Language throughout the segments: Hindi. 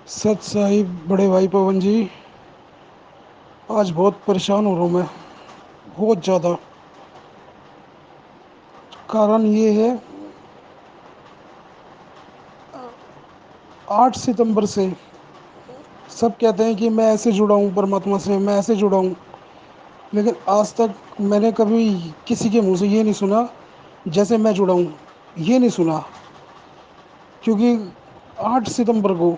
सत साहिब बड़े भाई पवन जी। आज बहुत परेशान हो रहा हूँ मैं। बहुत ज़्यादा। कारण ये है, 8 सितंबर से सब कहते हैं कि मैं ऐसे जुड़ा हूँ परमात्मा से, मैं ऐसे जुड़ा हूँ। लेकिन आज तक मैंने कभी किसी के मुंह से ये नहीं सुना जैसे मैं जुड़ा हूँ। ये नहीं सुना। क्योंकि 8 सितंबर को,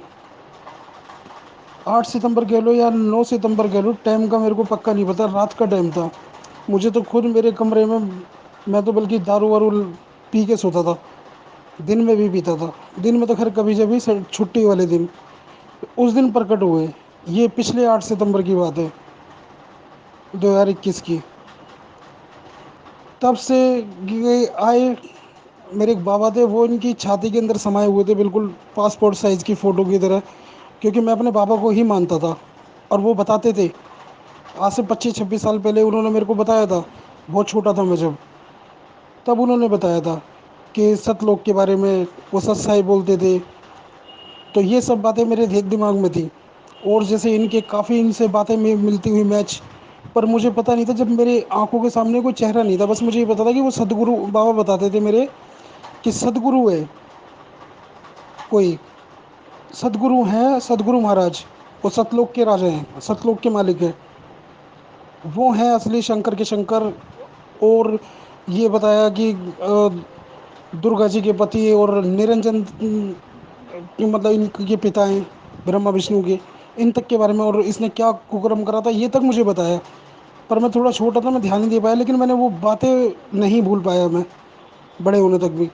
8 सितंबर कह लो या 9 सितंबर कह लो, टाइम का मेरे को पक्का नहीं पता। रात का टाइम था। मुझे तो खुद मेरे कमरे में, मैं तो बल्कि दारू वारू पी के सोता था। दिन में भी पीता था। दिन में तो खैर कभी जब भी छुट्टी वाले दिन, उस दिन प्रकट हुए। ये पिछले 8 सितंबर की बात है, 2021 की। तब से ये आए। मेरे एक बाबा थे, वो इनकी छाती के अंदर समाये हुए थे, बिल्कुल पासपोर्ट साइज की फ़ोटो की तरह। क्योंकि मैं अपने बाबा को ही मानता था। और वो बताते थे, आज से 25-26 साल पहले उन्होंने मेरे को बताया था। बहुत छोटा था मैं जब, तब उन्होंने बताया था कि सतलोक के बारे में। वो सत साई बोलते थे। तो ये सब बातें मेरे दिमाग में थी। और जैसे इनके काफ़ी इनसे बातें में मिलती हुई मैच। पर मुझे पता नहीं था, जब मेरे आंखों के सामने कोई चेहरा नहीं था, बस मुझे ये पता था कि वो सदगुरु बाबा बताते थे मेरे, कि सदगुरु है कोई। सदगुरु हैं, सदगुरु महाराज। वो सतलोक के राजा हैं, सतलोक के मालिक हैं। वो हैं असली शंकर के शंकर। और ये बताया कि दुर्गा जी के पति और निरंजन मतलब इनके पिता हैं, ब्रह्मा विष्णु के। इन तक के बारे में, और इसने क्या कुकर्म करा था ये तक मुझे बताया। पर मैं थोड़ा छोटा था, मैं ध्यान नहीं दे पाया। लेकिन मैंने वो बातें नहीं भूल पाया मैं, बड़े होने तक भी।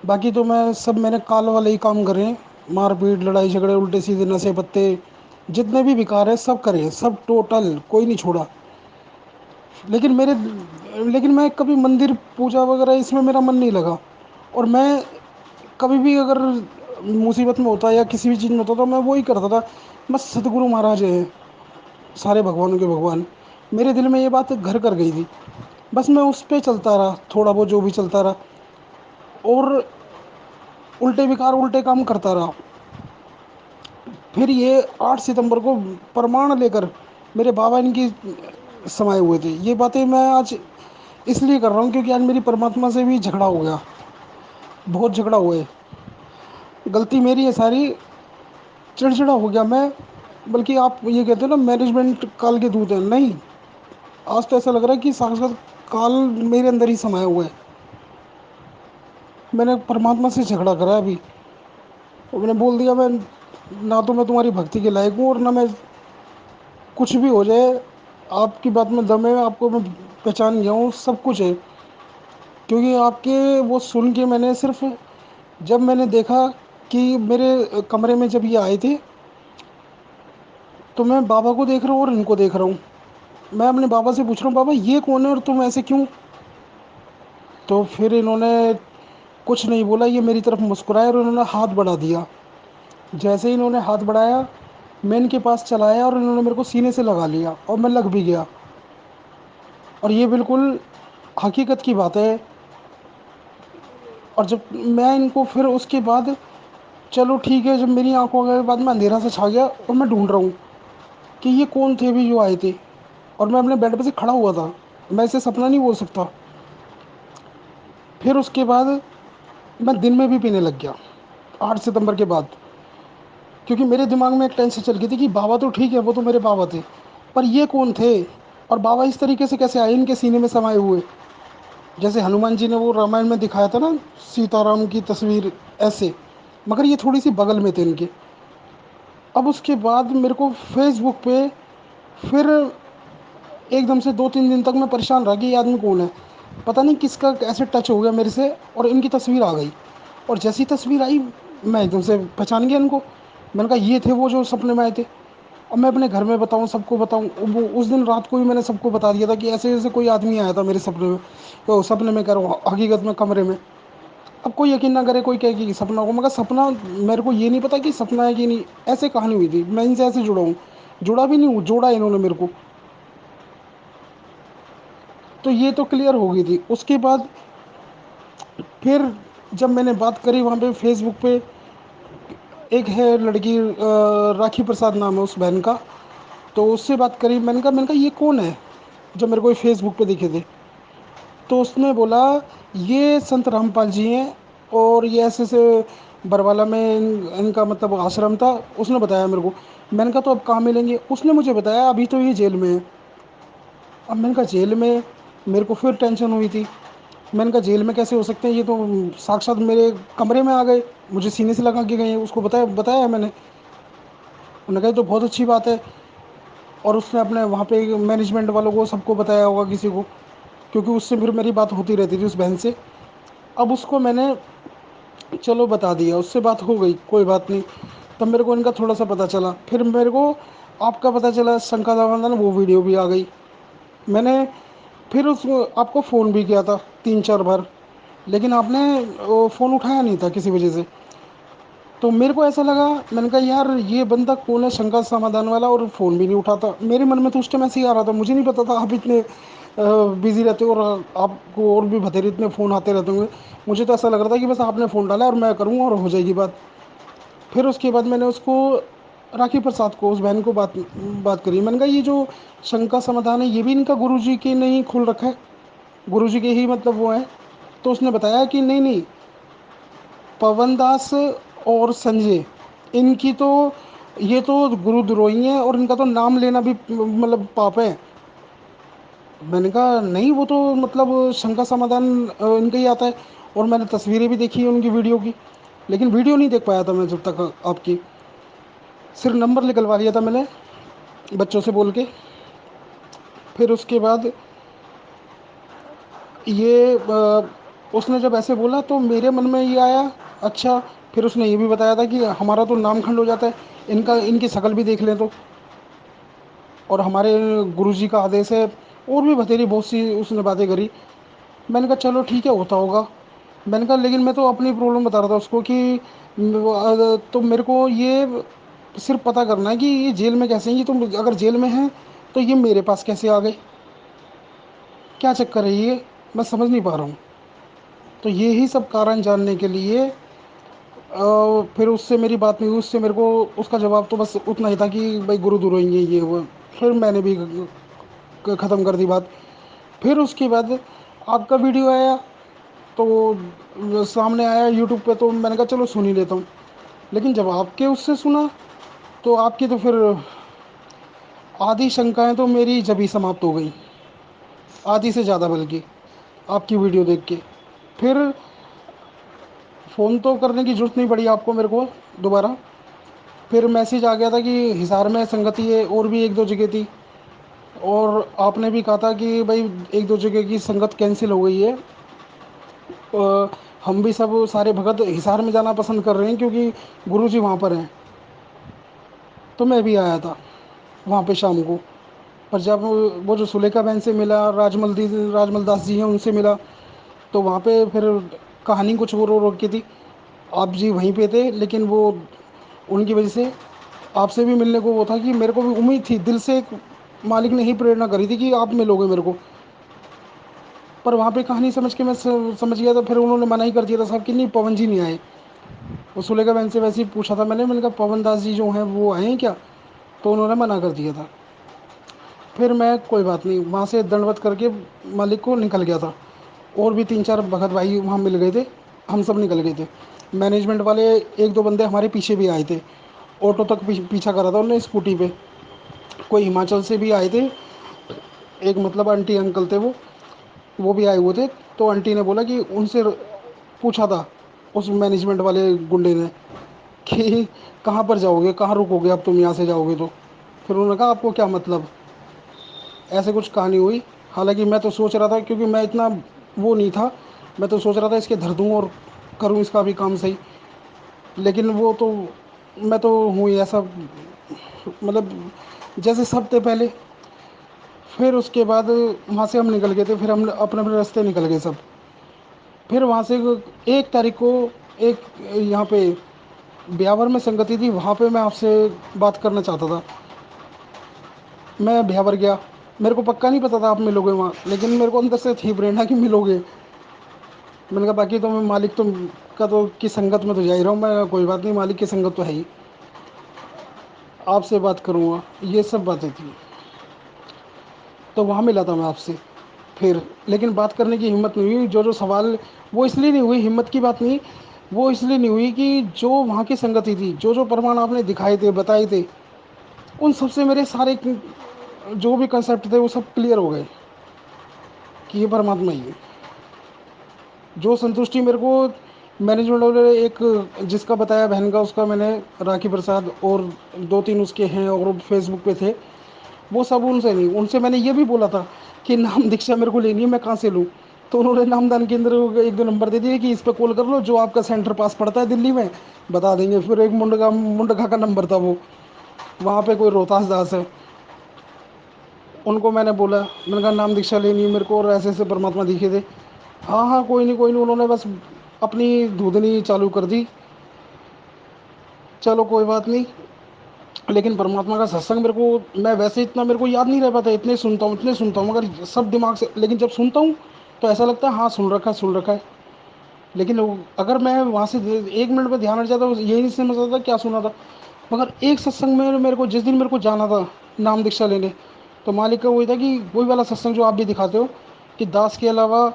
बाकी तो मैंने काल वाले ही काम करे हैं। मारपीट, लड़ाई झगड़े, उल्टे सीधे, नशे पत्ते, जितने भी विकार है सब करे हैं, सब टोटल कोई नहीं छोड़ा। लेकिन मेरे लेकिन मैं कभी मंदिर पूजा वगैरह इसमें मेरा मन नहीं लगा। और मैं कभी भी अगर मुसीबत में होता या किसी भी चीज़ में होता तो मैं वो ही करता था। बस सतगुरु महाराज हैं सारे भगवानों के भगवान। मेरे दिल में ये बात घर कर गई थी। बस मैं उस पर चलता रहा, थोड़ा बहुत जो भी चलता रहा। और उल्टे विकार, उल्टे काम करता रहा। फिर ये 8 सितंबर को प्रमाण लेकर मेरे बाबा इनकी समाये हुए थे। ये बातें मैं आज इसलिए कर रहा हूँ क्योंकि आज मेरी परमात्मा से भी झगड़ा हो गया। बहुत झगड़ा हुआ है। गलती मेरी है सारी। चिड़चिड़ा हो गया मैं। बल्कि आप ये कहते हो ना, मैनेजमेंट काल के दूत हैं, नहीं। आज तो ऐसा लग रहा है कि साक्षात काल मेरे अंदर ही समाया हुआ है। मैंने परमात्मा से झगड़ा करा है अभी। और मैंने बोल दिया, मैं ना तो मैं तुम्हारी भक्ति के लायक हूँ, और ना मैं, कुछ भी हो जाए, आपकी बात में दम है, आपको मैं पहचान गया हूँ, सब कुछ है। क्योंकि आपके वो सुन के मैंने सिर्फ, जब मैंने देखा कि मेरे कमरे में जब ये आए थे, तो मैं बाबा को देख रहा हूँ और इनको देख रहा हूँ। मैं अपने बाबा से पूछ रहा हूँ, बाबा ये कौन है और तुम ऐसे क्यों? तो फिर इन्होंने कुछ नहीं बोला, ये मेरी तरफ मुस्कुराए और इन्होंने हाथ बढ़ा दिया। जैसे ही इन्होंने हाथ बढ़ाया, मैं इनके पास चला आया और इन्होंने मेरे को सीने से लगा लिया और मैं लग भी गया। और ये बिल्कुल हकीकत की बात है। और जब मैं इनको फिर उसके बाद, चलो ठीक है, जब मेरी आंखों के बाद में अंधेरा सा छा गया और मैं ढूंढ रहा हूँ कि ये कौन थे भी जो आए थे। और मैं अपने बेड पे से खड़ा हुआ था। मैं इसे सपना नहीं बोल सकता। फिर उसके बाद मैं दिन में भी पीने लग गया, 8 सितंबर के बाद। क्योंकि मेरे दिमाग में एक टेंशन चल गई थी कि बाबा तो ठीक है, वो तो मेरे बाबा थे, पर ये कौन थे? और बाबा इस तरीके से कैसे आए इनके सीने में समाये हुए? जैसे हनुमान जी ने वो रामायण में दिखाया था ना, सीताराम की तस्वीर, ऐसे। मगर ये थोड़ी सी बगल में थे इनके। अब उसके बाद मेरे को फेसबुक पे फिर एकदम से 2-3 दिन तक मैं परेशान रहा कि ये आदमी कौन है। पता नहीं किसका ऐसे टच हो गया मेरे से, और इनकी तस्वीर आ गई। और जैसी तस्वीर आई, मैं एकदम से पहचान गया इनको। मैंने कहा ये थे वो जो सपने में आए थे। अब मैं अपने घर में बताऊं, सबको बताऊं, वो उस दिन रात को ही मैंने सबको बता दिया था कि ऐसे ऐसे कोई आदमी आया था मेरे सपने में। तो सपने में कह रहा हूँ, हकीकत में कमरे में। अब कोई यकीन ना करे, कोई कहे कि सपना होगा, मगर सपना, मेरे को ये नहीं पता कि सपना है कि नहीं। ऐसे कहानी हुई थी, मैं इनसे ऐसे जुड़ा हूँ। जुड़ा भी नहीं हूँ, जोड़ा इन्होंने मेरे को। तो ये तो क्लियर हो गई थी। उसके बाद फिर जब मैंने बात करी वहाँ पे फेसबुक पे, एक है लड़की, राखी प्रसाद नाम है उस बहन का। तो उससे बात करी, मैंने कहा ये कौन है, जो मेरे को फेसबुक पे दिखे थे। तो उसने बोला ये संत रामपाल जी हैं, और ये ऐसे ऐसे बरवाला में इनका मतलब आश्रम था। उसने बताया मेरे को। मैंने कहा तो अब कहाँ मिलेंगे, उसने मुझे बताया अभी तो ये जेल में है। अब मैंने कहा जेल में, मेरे को फिर टेंशन हुई थी। मैंने कहा जेल में कैसे हो सकते हैं, ये तो साक्षात मेरे कमरे में आ गए, मुझे सीने से लगा के गए हैं। उसको बताया बताया मैंने। उन्होंने कहा ये तो बहुत अच्छी बात है। और उसने अपने वहाँ पे मैनेजमेंट वालों को सबको बताया होगा किसी को, क्योंकि उससे फिर मेरी बात होती रहती थी उस बहन से। अब उसको मैंने चलो बता दिया, उससे बात हो गई, कोई बात नहीं। तब मेरे को इनका थोड़ा सा पता चला, फिर मेरे को आपका पता चला, शंका दामोदर वो वीडियो भी आ गई। मैंने फिर उस आपको फ़ोन भी किया था 3 4 बार, लेकिन आपने वो फ़ोन उठाया नहीं था किसी वजह से। तो मेरे को ऐसा लगा, मैंने कहा यार ये बंदा कौन है, शंका समाधान वाला, और फ़ोन भी नहीं उठाता। मेरे मन में तो उस टाइम ऐसे ही आ रहा था, मुझे नहीं पता था आप इतने बिजी रहते हो, और आपको और भी बथेरे इतने फ़ोन आते रहते होंगे। मुझे तो ऐसा लग रहा था कि बस आपने फ़ोन डाला और मैं करूँगा और हो जाएगी बात। फिर उसके बाद मैंने उसको, राखी प्रसाद को, उस बहन को बात बात करी। मैंने कहा ये जो शंका समाधान है ये भी इनका गुरुजी के ने ही खोल रखा है, गुरुजी के ही मतलब वो है। तो उसने बताया कि नहीं नहीं, पवन दास और संजय, इनकी तो, ये तो गुरुद्रोही हैं, और इनका तो नाम लेना भी मतलब पाप है। मैंने कहा नहीं, वो तो मतलब शंका समाधान इनका ही आता है, और मैंने तस्वीरें भी देखी है उनकी वीडियो की। लेकिन वीडियो नहीं देख पाया था मैं जब तक आपकी, सिर्फ नंबर निकलवा लिया था मैंने बच्चों से बोल के। फिर उसके बाद ये उसने जब ऐसे बोला तो मेरे मन में ये आया, अच्छा। फिर उसने ये भी बताया था कि हमारा तो नाम खंड हो जाता है, इनका इनकी शक्ल भी देख लें तो, और हमारे गुरुजी का आदेश है, और भी बतेरी बहुत सी उसने बातें करी। मैंने कहा चलो ठीक है, होता होगा। मैंने कहा लेकिन मैं तो अपनी प्रॉब्लम बता रहा था उसको कि तो मेरे को ये सिर्फ पता करना है कि ये जेल में कैसे हैं, ये तो अगर जेल में हैं तो ये मेरे पास कैसे आ गए, क्या चक्कर है ये, मैं समझ नहीं पा रहा हूँ। तो यही सब कारण जानने के लिए फिर उससे मेरी बात नहीं हुई। उससे मेरे को उसका जवाब तो बस उतना ही था कि भाई गुरु दुरोही ये वो। फिर मैंने भी ख़त्म कर दी बात। फिर उसके बाद आपका वीडियो आया, तो सामने आया यूट्यूब पे, तो मैंने कहा चलो सुन ही लेता हूँ। लेकिन जब आपके उससे सुना, तो आपकी तो फिर आधी शंकाएं तो मेरी जब ही समाप्त हो गई, आधी से ज़्यादा बल्कि, आपकी वीडियो देख के। फिर फ़ोन तो करने की ज़रूरत नहीं पड़ी आपको मेरे को दोबारा। फिर मैसेज आ गया था कि हिसार में संगति है, और भी एक दो जगह थी, और आपने भी कहा था कि भाई एक दो जगह की संगत कैंसिल हो गई है। हम भी सब सारे भगत हिसार में जाना पसंद कर रहे हैं, क्योंकि गुरुजी वहाँ पर हैं। तो मैं भी आया था वहाँ पे शाम को। पर जब वो जो सुलेखा बहन से मिला, राजमल दास जी हैं उनसे मिला, तो वहाँ पे फिर कहानी कुछ वो रो रो की थी। आप जी वहीं पे थे, लेकिन वो उनकी वजह से आपसे भी मिलने को वो था कि मेरे को भी उम्मीद थी दिल से, एक मालिक ने ही प्रेरणा करी थी कि आप मिलोगे मेरे को। पर वहाँ पे कहानी समझ के मैं समझ गया था, फिर उन्होंने मना ही कर दिया था साहब कि नहीं, पवन जी नहीं आए। वो सुलेखा बहन से वैसे ही पूछा था मैंने कहा पवन दास जी जो हैं वो आए हैं क्या, तो उन्होंने मना कर दिया था। फिर मैं कोई बात नहीं, वहाँ से दंडवत करके मालिक को निकल गया था। और भी 3 4 भगत भाई वहाँ मिल गए थे, हम सब निकल गए थे। मैनेजमेंट वाले एक दो बंदे हमारे पीछे भी आए थे, ऑटो तक पीछा करा था उन्होंने स्कूटी पे। कोई हिमाचल से भी आए थे, एक मतलब आंटी अंकल थे वो भी आए हुए थे। तो आंटी ने बोला कि उनसे पूछा था उस मैनेजमेंट वाले गुंडे ने कि कहाँ पर जाओगे, कहाँ रुकोगे अब तुम यहाँ से जाओगे तो। फिर उन्होंने कहा आपको क्या मतलब, ऐसे कुछ कहानी हुई। हालांकि मैं तो सोच रहा था, क्योंकि मैं इतना वो नहीं था, मैं तो सोच रहा था इसके धर दूँ और करूँ इसका भी काम सही। लेकिन वो तो, मैं तो हूँ ही ऐसा, मतलब जैसे सब थे पहले। फिर उसके बाद वहाँ से हम निकल गए थे, फिर हम अपने अपने रास्ते निकल गए सब। फिर वहाँ से 1 तारीख को एक यहाँ पे ब्यावर में संगति थी, वहाँ पे मैं आपसे बात करना चाहता था। मैं ब्यावर गया, मेरे को पक्का नहीं पता था आप मिलोगे वहाँ, लेकिन मेरे को अंदर से थी प्रेरणा कि मिलोगे। मैंने कहा बाकी तो मैं मालिक तो का तो की संगत में तो जा ही रहा हूँ मैं, कोई बात नहीं, मालिक की संगत तो है ही, आपसे बात करूँगा, ये सब बातें थी। तो वहाँ मिला था मैं आपसे फिर, लेकिन बात करने की हिम्मत नहीं हुई, जो जो सवाल, वो इसलिए नहीं हुई, हिम्मत की बात नहीं, वो इसलिए नहीं हुई कि जो वहाँ की संगति थी, जो जो प्रमाण आपने दिखाए थे, बताए थे, उन सबसे मेरे सारे जो भी कंसेप्ट थे वो सब क्लियर हो गए कि ये परमात्मा ही है। जो संतुष्टि मेरे को मैनेजमेंट वाले एक, जिसका बताया बहन का, उसका मैंने, राखी प्रसाद, और दो तीन उसके हैं और फेसबुक पे थे, वो सब उनसे नहीं, उनसे मैंने ये भी बोला था कि नाम दीक्षा मेरे को लेनी है, मैं कहाँ से लूँ। तो उन्होंने नामदान केंद्र को एक दो नंबर दे दिए कि इस पे कॉल कर लो, जो आपका सेंटर पास पड़ता है दिल्ली में बता देंगे। फिर एक मुंडका का नंबर था वो, वहाँ पे कोई रोहतास दास है, उनको मैंने बोला, मैंने कहा नाम दीक्षा लेनी है मेरे को और ऐसे ऐसे परमात्मा दिखे थे। हाँ हाँ कोई नहीं कोई नहीं, उन्होंने बस अपनी धूधनी चालू कर दी। चलो कोई बात नहीं। लेकिन परमात्मा का सत्संग मेरे को, मैं वैसे इतना मेरे को याद नहीं रह पाता, इतने सुनता हूँ इतने सुनता हूँ, मगर सब दिमाग से, लेकिन जब सुनता हूँ तो ऐसा लगता है हाँ सुन रखा है सुन रखा है। लेकिन अगर मैं वहाँ से 1 मिनट में ध्यान हट जाता, यही नहीं समझ आता क्या सुना था। मगर एक सत्संग में मेरे को, जिस दिन मेरे को जाना था नाम दीक्षा लेने, तो मालिक का वही था कि वही वाला सत्संग जो आप भी दिखाते हो, कि दास के अलावा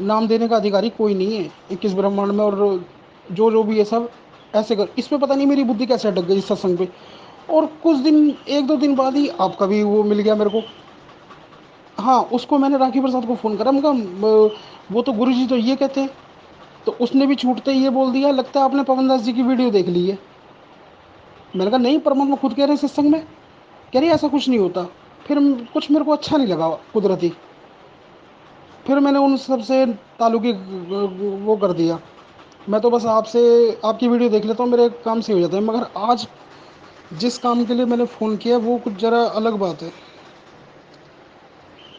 नाम देने का अधिकारी कोई नहीं है 21 ब्रह्मांड में, और जो जो भी ये सब ऐसे कर, इसमें पता नहीं मेरी बुद्धि कैसे अटक गई इस सत्संग पे। और कुछ दिन, 1 2 दिन बाद ही आपका भी वो मिल गया मेरे को। हाँ उसको मैंने राखी प्रसाद को फ़ोन करा, मैं कहा वो तो गुरु जी तो ये कहते हैं, तो उसने भी छूटते ही ये बोल दिया, लगता है आपने पवन दास जी की वीडियो देख ली है। मैंने कहा नहीं, परमात्मा खुद कह रहे हैं सत्संग में, कह रही ऐसा कुछ नहीं होता। फिर कुछ मेरे को अच्छा नहीं लगा कुदरती, फिर मैंने उन सब से ताल्लुकी वो कर दिया। मैं तो बस आपसे, आपकी वीडियो देख लेता हूँ, मेरे काम से हो जाता है। मगर आज जिस काम के लिए मैंने फ़ोन किया वो कुछ ज़रा अलग बात है।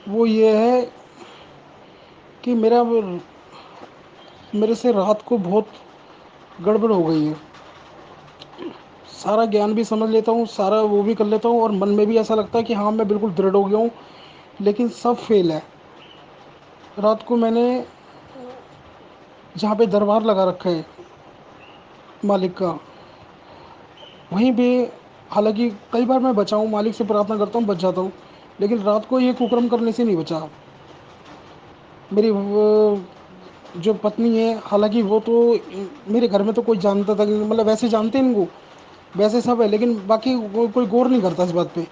वो ये है कि मेरे से रात को बहुत गड़बड़ हो गई है। सारा ज्ञान भी समझ लेता हूँ, सारा वो भी कर लेता हूँ, और मन में भी ऐसा लगता है कि हाँ मैं बिल्कुल दृढ़ हो गया हूँ, लेकिन सब फेल है। रात को मैंने जहाँ पे दरबार लगा रखा है मालिक का, वहीं पे, हालांकि कई बार मैं बचा हूँ, मालिक से प्रार्थना करता हूँ बच जाता हूँ, लेकिन रात को ये कुकर्म करने से नहीं बचा। मेरी जो पत्नी है, हालांकि वो तो, मेरे घर में तो कोई जानता था मतलब वैसे जानते हैं इनको, वैसे सब है, लेकिन बाकी कोई गौर नहीं करता इस बात पे।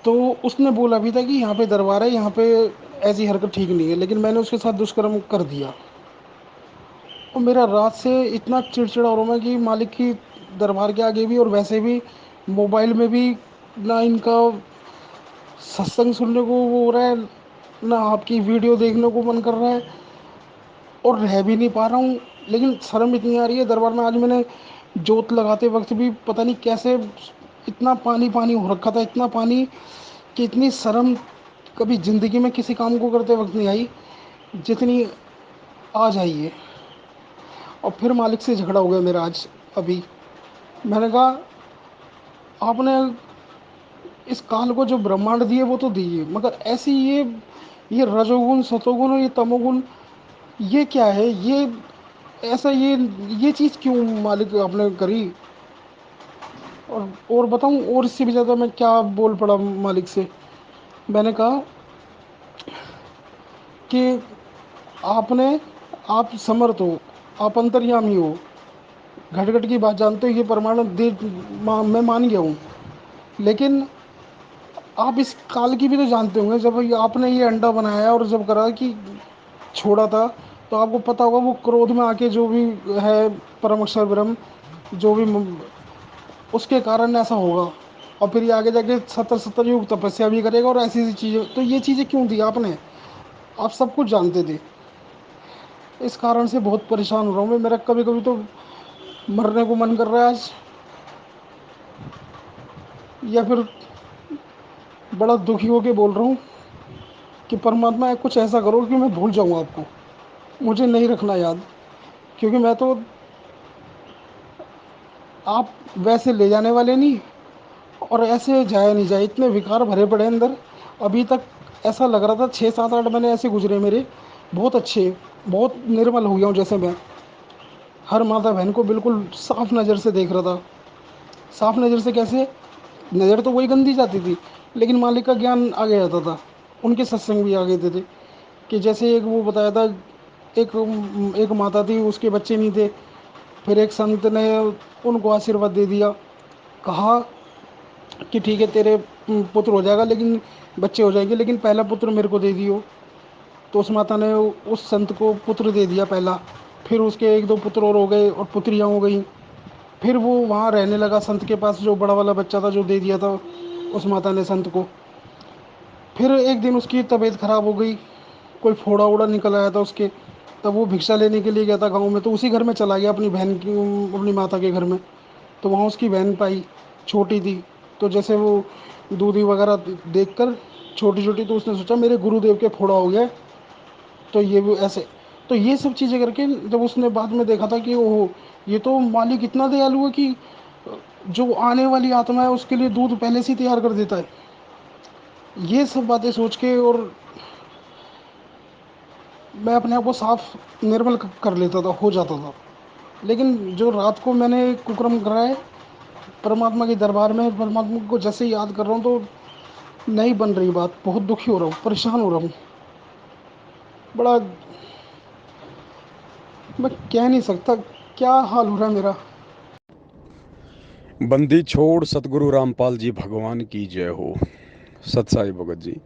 तो उसने बोला भी था कि यहाँ पे दरबार है, यहाँ पे ऐसी हरकत ठीक नहीं है, लेकिन मैंने उसके साथ दुष्कर्म कर दिया। और मेरा रात से इतना चिड़चिड़ा हो रहा मैं कि मालिक की दरबार के आगे भी और वैसे भी, मोबाइल में भी, ना इनका सत्संग सुनने को वो हो रहा है, ना आपकी वीडियो देखने को मन कर रहा है, और रह भी नहीं पा रहा हूँ। लेकिन शर्म इतनी आ रही है दरबार में, आज मैंने जोत लगाते वक्त भी पता नहीं कैसे, इतना पानी पानी हो रखा था, इतना पानी, कि इतनी शर्म कभी ज़िंदगी में किसी काम को करते वक्त नहीं आई जितनी आज आई है। और फिर मालिक से झगड़ा हो गया मेरा आज अभी। मैंने कहा आपने इस काल को जो ब्रह्मांड दिए वो तो दिए, मगर ऐसी ये रजोगुण सतोगुण और ये तमोगुण, ये क्या है, ये ऐसा, ये चीज़ क्यों मालिक आपने करी। और बताऊं, और इससे भी ज़्यादा मैं क्या बोल पड़ा मालिक से। मैंने कहा कि आपने, आप समर्थ हो, आप अंतर्यामी हो, घट घट की बात जानते हो, ये प्रमाण दे, मैं मान गया हूँ, लेकिन आप इस काल की भी तो जानते होंगे। जब ये आपने ये अंडा बनाया और जब करा कि छोड़ा था, तो आपको पता होगा वो क्रोध में आके जो भी है, परम अक्षर ब्रह्म, जो भी उसके कारण ऐसा होगा। और फिर ये आगे जाके 70 70 युग तपस्या भी करेगा, और ऐसी ऐसी चीज़ें, तो ये चीज़ें क्यों दी आपने, आप सब कुछ जानते थे। इस कारण से बहुत परेशान हो रहा हूँ मैं, मेरा कभी कभी तो मरने को मन कर रहा है आज, या फिर बड़ा दुखी होके बोल रहा हूँ कि परमात्मा कुछ ऐसा करो कि मैं भूल जाऊँ आपको, मुझे नहीं रखना याद। क्योंकि मैं तो, आप वैसे ले जाने वाले नहीं, और ऐसे जाया नहीं जाए, इतने विकार भरे पड़े अंदर। अभी तक ऐसा लग रहा था 6 7 8 महीने ऐसे गुजरे मेरे, बहुत अच्छे, बहुत निर्मल हो गया हूँ। जैसे मैं हर माता बहन को बिल्कुल साफ नज़र से देख रहा था। साफ नज़र से कैसे? नज़र तो वही गंदी जाती थी, लेकिन मालिक का ज्ञान आगे जाता था। उनके सत्संग भी आगे थे कि जैसे एक वो बताया था, एक एक माता थी, उसके बच्चे नहीं थे। फिर एक संत ने उनको आशीर्वाद दे दिया। कहा कि ठीक है, तेरे पुत्र हो जाएगा, लेकिन बच्चे हो जाएंगे, लेकिन पहला पुत्र मेरे को दे दियो। तो उस माता ने उस संत को पुत्र दे दिया पहला। फिर उसके एक दो पुत्र और हो गए और पुत्रियाँ हो गई। फिर वो वहाँ रहने लगा संत के पास, जो बड़ा वाला बच्चा था जो दे दिया था उस माता ने संत को। फिर एक दिन उसकी तबीयत खराब हो गई, कोई फोड़ा वोड़ा निकल आया था उसके। तब वो भिक्षा लेने के लिए गया था गाँव में, तो उसी घर में चला गया अपनी बहन की, अपनी माता के घर में। तो वहाँ उसकी बहन पाई, छोटी थी। तो जैसे वो दूधी वगैरह देख कर, छोटी छोटी, तो उसने सोचा मेरे गुरुदेव के फोड़ा हो गया। तो ये वो ऐसे, तो ये सब चीज़ें करके जब उसने बाद में देखा था कि ओहो, ये तो मालिक इतना दयालु है कि जो आने वाली आत्मा है उसके लिए दूध पहले से ही तैयार कर देता है। ये सब बातें सोच के, और मैं अपने आप को साफ निर्मल कर लेता था, हो जाता था। लेकिन जो रात को मैंने कुकर्म करा है परमात्मा के दरबार में, परमात्मा को जैसे ही याद कर रहा हूँ तो नहीं बन रही बात। बहुत दुखी हो रहा हूँ, परेशान हो रहा हूँ। बड़ा, मैं कह नहीं सकता क्या हाल हो रहा है मेरा। बंदी छोड़ सतगुरु रामपाल जी भगवान की जय हो। सत साई भगत जी,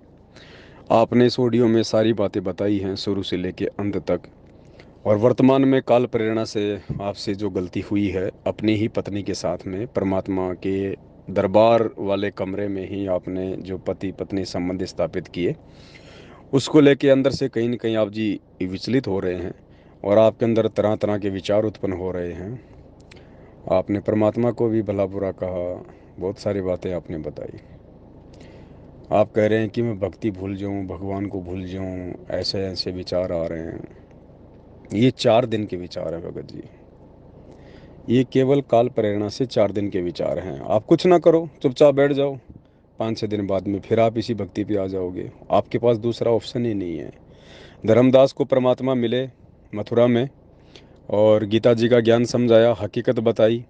आपने इस ऑडियो में सारी बातें बताई हैं शुरू से लेके अंत तक। और वर्तमान में काल प्रेरणा से आपसे जो गलती हुई है अपनी ही पत्नी के साथ में, परमात्मा के दरबार वाले कमरे में ही आपने जो पति पत्नी संबंध स्थापित किए, उसको लेके अंदर से कहीं ना कहीं आप जी विचलित हो रहे हैं और आपके अंदर तरह तरह के विचार उत्पन्न हो रहे हैं। आपने परमात्मा को भी भला बुरा कहा, बहुत सारी बातें आपने बताई। आप कह रहे हैं कि मैं भक्ति भूल जाऊं, भगवान को भूल जाऊं, ऐसे ऐसे विचार आ रहे हैं। ये 4 दिन के विचार हैं भगत जी। ये केवल काल प्रेरणा से 4 दिन के विचार हैं। आप कुछ ना करो, चुपचाप बैठ जाओ, 5-6 दिन बाद में फिर आप इसी भक्ति पे आ जाओगे। आपके पास दूसरा ऑप्शन ही नहीं है। धर्मदास को परमात्मा मिले मथुरा में और गीता जी का ज्ञान समझाया, हकीकत बताई।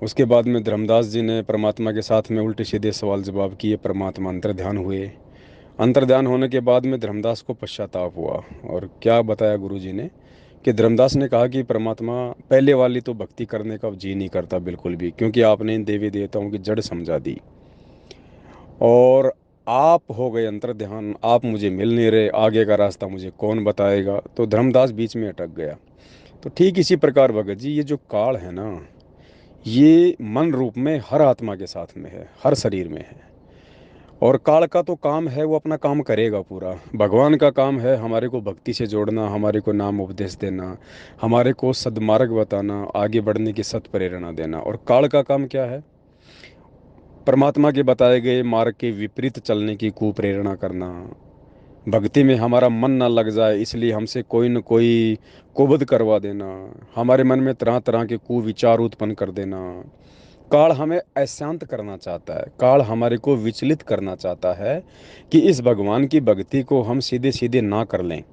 उसके बाद में धर्मदास जी ने परमात्मा के साथ में उल्टे सीधे सवाल जवाब किए, परमात्मा अंतर ध्यान हुए। अंतर ध्यान होने के बाद में धर्मदास को पश्चाताप हुआ। और क्या बताया गुरु जी ने कि धर्मदास ने कहा कि परमात्मा पहले वाली तो भक्ति करने का जी नहीं करता बिल्कुल भी, क्योंकि आपने इन देवी देवताओं की जड़ समझा दी और आप हो गए अंतर ध्यान, आप मुझे मिल नहीं रहे, आगे का रास्ता मुझे कौन बताएगा। तो धर्मदास बीच में अटक गया। तो ठीक इसी प्रकार भगत जी, ये जो काल है ना, ये मन रूप में हर आत्मा के साथ में है, हर शरीर में है। और काल का तो काम है वो अपना काम करेगा पूरा। भगवान का काम है हमारे को भक्ति से जोड़ना, हमारे को नाम उपदेश देना, हमारे को सद्मार्ग बताना, आगे बढ़ने की सत प्रेरणा देना। और काल का काम क्या है? परमात्मा के बताए गए मार्ग के विपरीत चलने की कुप्रेरणा करना। भक्ति में हमारा मन ना लग जाए इसलिए हमसे कोई न कोई कुबद करवा देना, हमारे मन में तरह तरह के कुविचार उत्पन्न कर देना। काल हमें अशांत करना चाहता है, काल हमारे को विचलित करना चाहता है कि इस भगवान की भक्ति को हम सीधे सीधे ना कर लें।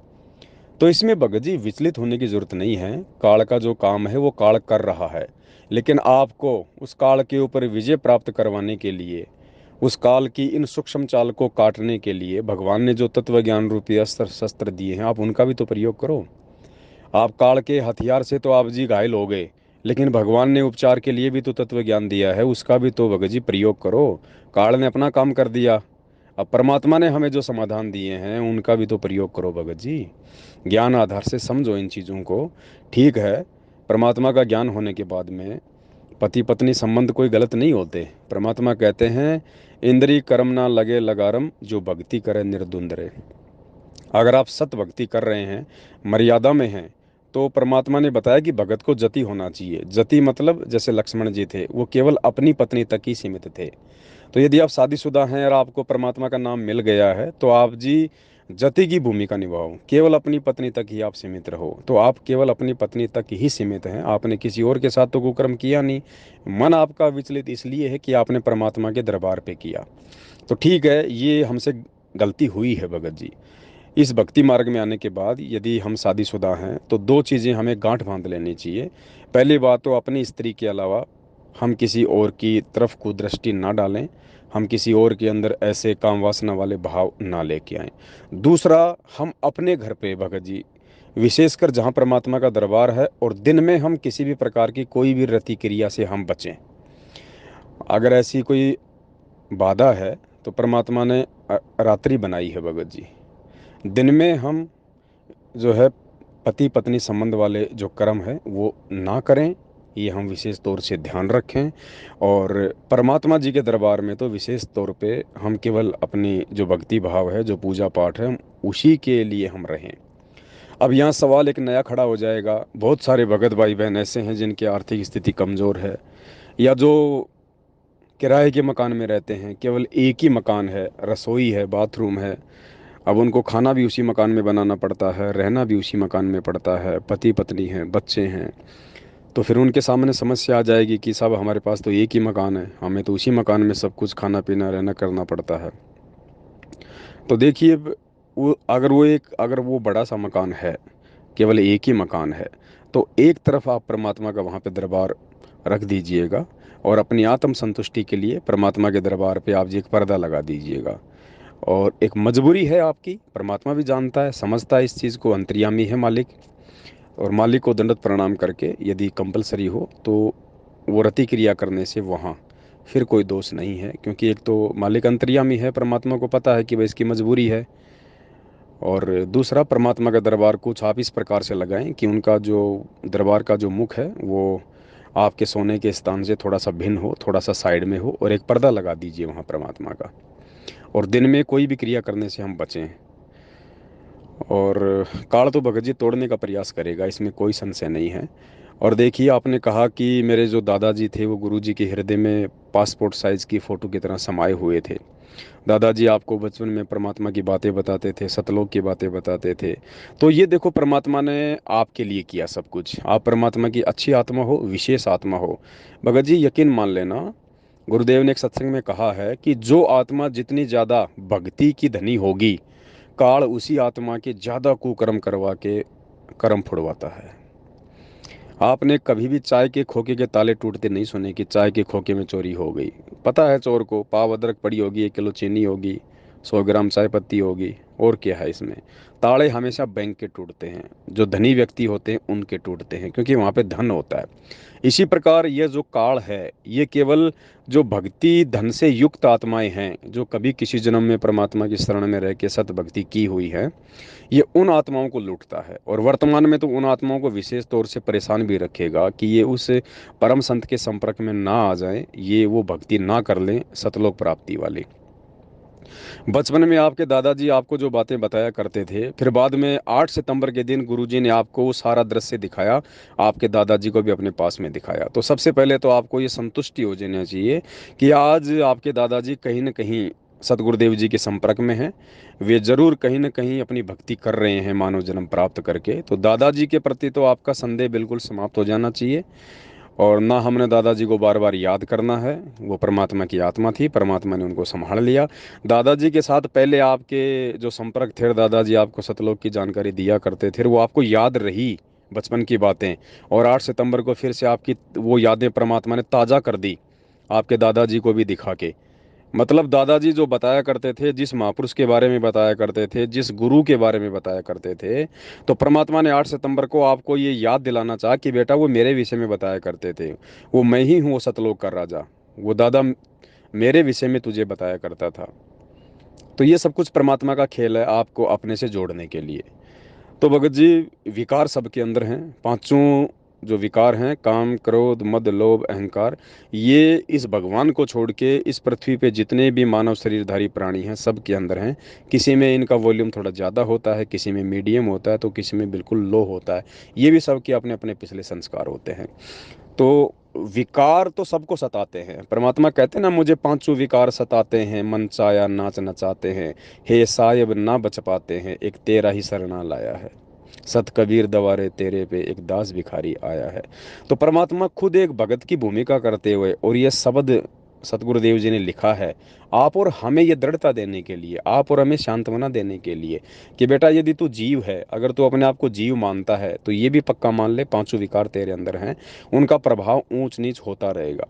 तो इसमें भगत जी विचलित होने की जरूरत नहीं है। काल का जो काम है वो काल कर रहा है, लेकिन आपको उस काल के ऊपर विजय प्राप्त करवाने के लिए, उस काल की इन सूक्ष्म चाल को काटने के लिए भगवान ने जो तत्व ज्ञान रूपी अस्त्र शस्त्र दिए हैं, आप उनका भी तो प्रयोग करो। आप काल के हथियार से तो आप जी घायल हो गए, लेकिन भगवान ने उपचार के लिए भी तो तत्व ज्ञान दिया है, उसका भी तो भगत जी प्रयोग करो। काल ने अपना काम कर दिया, अब परमात्मा ने हमें जो समाधान दिए हैं उनका भी तो प्रयोग करो भगत जी। ज्ञान आधार से समझो इन चीज़ों को। ठीक है, परमात्मा का ज्ञान होने के बाद में पति पत्नी संबंध कोई गलत नहीं होते। परमात्मा कहते हैं इंद्री कर्म ना लगे लगारम, जो भक्ति करे निर्द्वंद रहे। अगर आप सत भक्ति कर रहे हैं, मर्यादा में हैं, तो परमात्मा ने बताया कि भगत को जति होना चाहिए। जति मतलब जैसे लक्ष्मण जी थे, वो केवल अपनी पत्नी तक ही सीमित थे। तो यदि आप शादीशुदा हैं और आपको परमात्मा का नाम मिल गया है तो आप जी जति की भूमिका निभाओ, केवल अपनी पत्नी तक ही आप सीमित रहो। तो आप केवल अपनी पत्नी तक ही सीमित हैं, आपने किसी और के साथ तो कुकर्म किया नहीं। मन आपका विचलित इसलिए है कि आपने परमात्मा के दरबार पे किया। तो ठीक है, ये हमसे गलती हुई है भगत जी। इस भक्ति मार्ग में आने के बाद यदि हम शादीशुदा हैं तो दो चीज़ें हमें गांठ बांध लेनी चाहिए। पहली बात तो अपनी स्त्री के अलावा हम किसी और की तरफ को दृष्टि ना डालें, हम किसी और के अंदर ऐसे काम वासना वाले भाव ना लेके आएं। दूसरा, हम अपने घर पे भगत जी, विशेषकर जहाँ परमात्मा का दरबार है, और दिन में हम किसी भी प्रकार की कोई भी रति क्रिया से हम बचें। अगर ऐसी कोई बाधा है तो परमात्मा ने रात्रि बनाई है भगत जी। दिन में हम जो है पति पत्नी संबंध वाले जो कर्म है वो ना करें, ये हम विशेष तौर से ध्यान रखें। और परमात्मा जी के दरबार में तो विशेष तौर पे हम केवल अपनी जो भक्ति भाव है, जो पूजा पाठ है, उसी के लिए हम रहें। अब यहाँ सवाल एक नया खड़ा हो जाएगा, बहुत सारे भगत भाई बहन ऐसे हैं जिनकी आर्थिक स्थिति कमज़ोर है, या जो किराए के मकान में रहते हैं, केवल एक ही मकान है, रसोई है, बाथरूम है, अब उनको खाना भी उसी मकान में बनाना पड़ता है, रहना भी उसी मकान में पड़ता है, पति पत्नी हैं, बच्चे हैं, तो फिर उनके सामने समस्या आ जाएगी कि साहब हमारे पास तो एक ही मकान है, हमें तो उसी मकान में सब कुछ खाना पीना रहना करना पड़ता है। तो देखिए, अगर वो बड़ा सा मकान है, केवल एक ही मकान है, तो एक तरफ आप परमात्मा का वहाँ पे दरबार रख दीजिएगा, और अपनी आत्म संतुष्टि के लिए परमात्मा के दरबार पे आप जी एक पर्दा लगा दीजिएगा। और एक मजबूरी है आपकी, परमात्मा भी जानता है, समझता है इस चीज़ को, अंतर्यामी है मालिक, और मालिक को दंडवत प्रणाम करके यदि कंपलसरी हो तो वो रति क्रिया करने से वहाँ फिर कोई दोष नहीं है, क्योंकि एक तो मालिक अंतर्यामी है, परमात्मा को पता है कि भाई इसकी मजबूरी है। और दूसरा, परमात्मा का दरबार कुछ आप इस प्रकार से लगाएं कि उनका जो दरबार का जो मुख है वो आपके सोने के स्थान से थोड़ा सा भिन्न हो, थोड़ा सा साइड में हो, और एक पर्दा लगा दीजिए वहाँ परमात्मा का। और दिन में कोई भी क्रिया करने से हम बचें। और काल तो भगत जी तोड़ने का प्रयास करेगा, इसमें कोई संशय नहीं है। और देखिए, आपने कहा कि मेरे जो दादाजी थे वो गुरु जी के हृदय में पासपोर्ट साइज़ की फ़ोटो की तरह समाये हुए थे। दादाजी आपको बचपन में परमात्मा की बातें बताते थे, सतलोक की बातें बताते थे। तो ये देखो, परमात्मा ने आपके लिए किया सब कुछ। आप परमात्मा की अच्छी आत्मा हो, विशेष आत्मा हो। भगत जी यकीन मान लेना, गुरुदेव ने एक सत्संग में कहा है कि जो आत्मा जितनी ज़्यादा भक्ति की धनी होगी, काल उसी आत्मा के ज़्यादा कुकर्म करवा के कर्म फुड़वाता है। आपने कभी भी चाय के खोखे के ताले टूटते नहीं सुने कि चाय के खोखे में चोरी हो गई। पता है चोर को, पाव अदरक पड़ी होगी, 1 किलो चीनी होगी, 100 ग्राम चाय पत्ती होगी, और क्या है इसमें। ताले हमेशा बैंक के टूटते हैं, जो धनी व्यक्ति होते हैं उनके टूटते हैं, क्योंकि वहाँ पे धन होता है। इसी प्रकार ये जो काल है, ये केवल जो भक्ति धन से युक्त आत्माएं हैं, जो कभी किसी जन्म में परमात्मा की शरण में रह के सत भक्ति की हुई है, ये उन आत्माओं को लूटता है। और वर्तमान में तो उन आत्माओं को विशेष तौर से परेशान भी रखेगा कि ये उस परम संत के संपर्क में ना आ जाएं, ये वो भक्ति ना कर लें सतलोक प्राप्ति वाली। बचपन में आपके दादाजी आपको जो बातें बताया करते थे, फिर बाद में 8 सितंबर के दिन गुरुजी ने आपको वो सारा दृश्य दिखाया, आपके दादाजी को भी अपने पास में दिखाया। तो सबसे पहले तो आपको ये संतुष्टि हो जाना चाहिए कि आज आपके दादाजी कहीं न कहीं सतगुरुदेव जी के संपर्क में हैं। वे ज़रूर कहीं न कहीं अपनी भक्ति कर रहे हैं मानव जन्म प्राप्त करके। तो दादाजी के प्रति तो आपका संदेह बिल्कुल समाप्त हो जाना चाहिए। और ना हमने दादाजी को बार बार याद करना है, वो परमात्मा की आत्मा थी, परमात्मा ने उनको संभाल लिया। दादाजी के साथ पहले आपके जो संपर्क थे, दादाजी आपको सतलोक की जानकारी दिया करते थे, वो आपको याद रही बचपन की बातें। और 8 सितंबर को फिर से आपकी वो यादें परमात्मा ने ताज़ा कर दी, आपके दादाजी को भी दिखा के। मतलब दादाजी जो बताया करते थे, जिस महापुरुष के बारे में बताया करते थे, जिस गुरु के बारे में बताया करते थे, तो परमात्मा ने 8 सितंबर को आपको ये याद दिलाना चाहा कि बेटा वो मेरे विषय में बताया करते थे, वो मैं ही हूँ वो सतलोक का राजा, वो दादा मेरे विषय में तुझे बताया करता था। तो ये सब कुछ परमात्मा का खेल है आपको अपने से जोड़ने के लिए। तो भगत जी, विकार सबके अंदर हैं, पांचों जो विकार हैं, काम क्रोध मद लोभ अहंकार, ये इस भगवान को छोड़ के इस पृथ्वी पे जितने भी मानव शरीरधारी प्राणी हैं सब के अंदर हैं। किसी में इनका वॉल्यूम थोड़ा ज़्यादा होता है, किसी में मीडियम होता है, तो किसी में बिल्कुल लो होता है। ये भी सबके अपने अपने पिछले संस्कार होते हैं। तो विकार तो सबको सताते हैं। परमात्मा कहते हैं ना, मुझे पांचों विकार सताते हैं, मन चाया नाच नचाते हैं, हे साहिब ना बच पाते हैं, एक तेरा ही शरणा लाया है, सत कबीर दवारे तेरे पे एक दास भिखारी आया है। तो परमात्मा खुद एक भगत की भूमिका करते हुए, और ये शब्द सतगुरुदेव जी ने लिखा है आप और हमें ये दृढ़ता देने के लिए, आप और हमें सांत्वना देने के लिए कि बेटा यदि तू जीव है, अगर तू अपने आप को जीव मानता है तो ये भी पक्का मान ले पांचों विकार तेरे अंदर हैं, उनका प्रभाव ऊंच नीच होता रहेगा।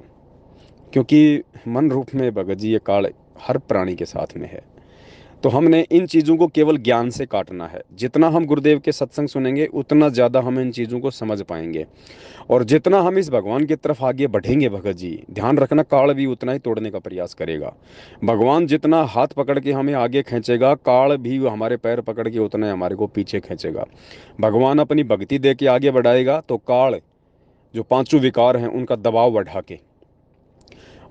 क्योंकि मन रूप में भगत जी ये काल हर प्राणी के साथ में है। तो हमने इन चीज़ों को केवल ज्ञान से काटना है। जितना हम गुरुदेव के सत्संग सुनेंगे उतना ज़्यादा हम इन चीज़ों को समझ पाएंगे, और जितना हम इस भगवान की तरफ आगे बढ़ेंगे भगत जी, ध्यान रखना काल भी उतना ही तोड़ने का प्रयास करेगा। भगवान जितना हाथ पकड़ के हमें आगे खींचेगा, काल भी हमारे पैर पकड़ के उतना ही हमारे को पीछे खींचेगा। भगवान अपनी भक्ति दे के आगे बढ़ाएगा तो काल जो पांचों विकार हैं उनका दबाव बढ़ा के,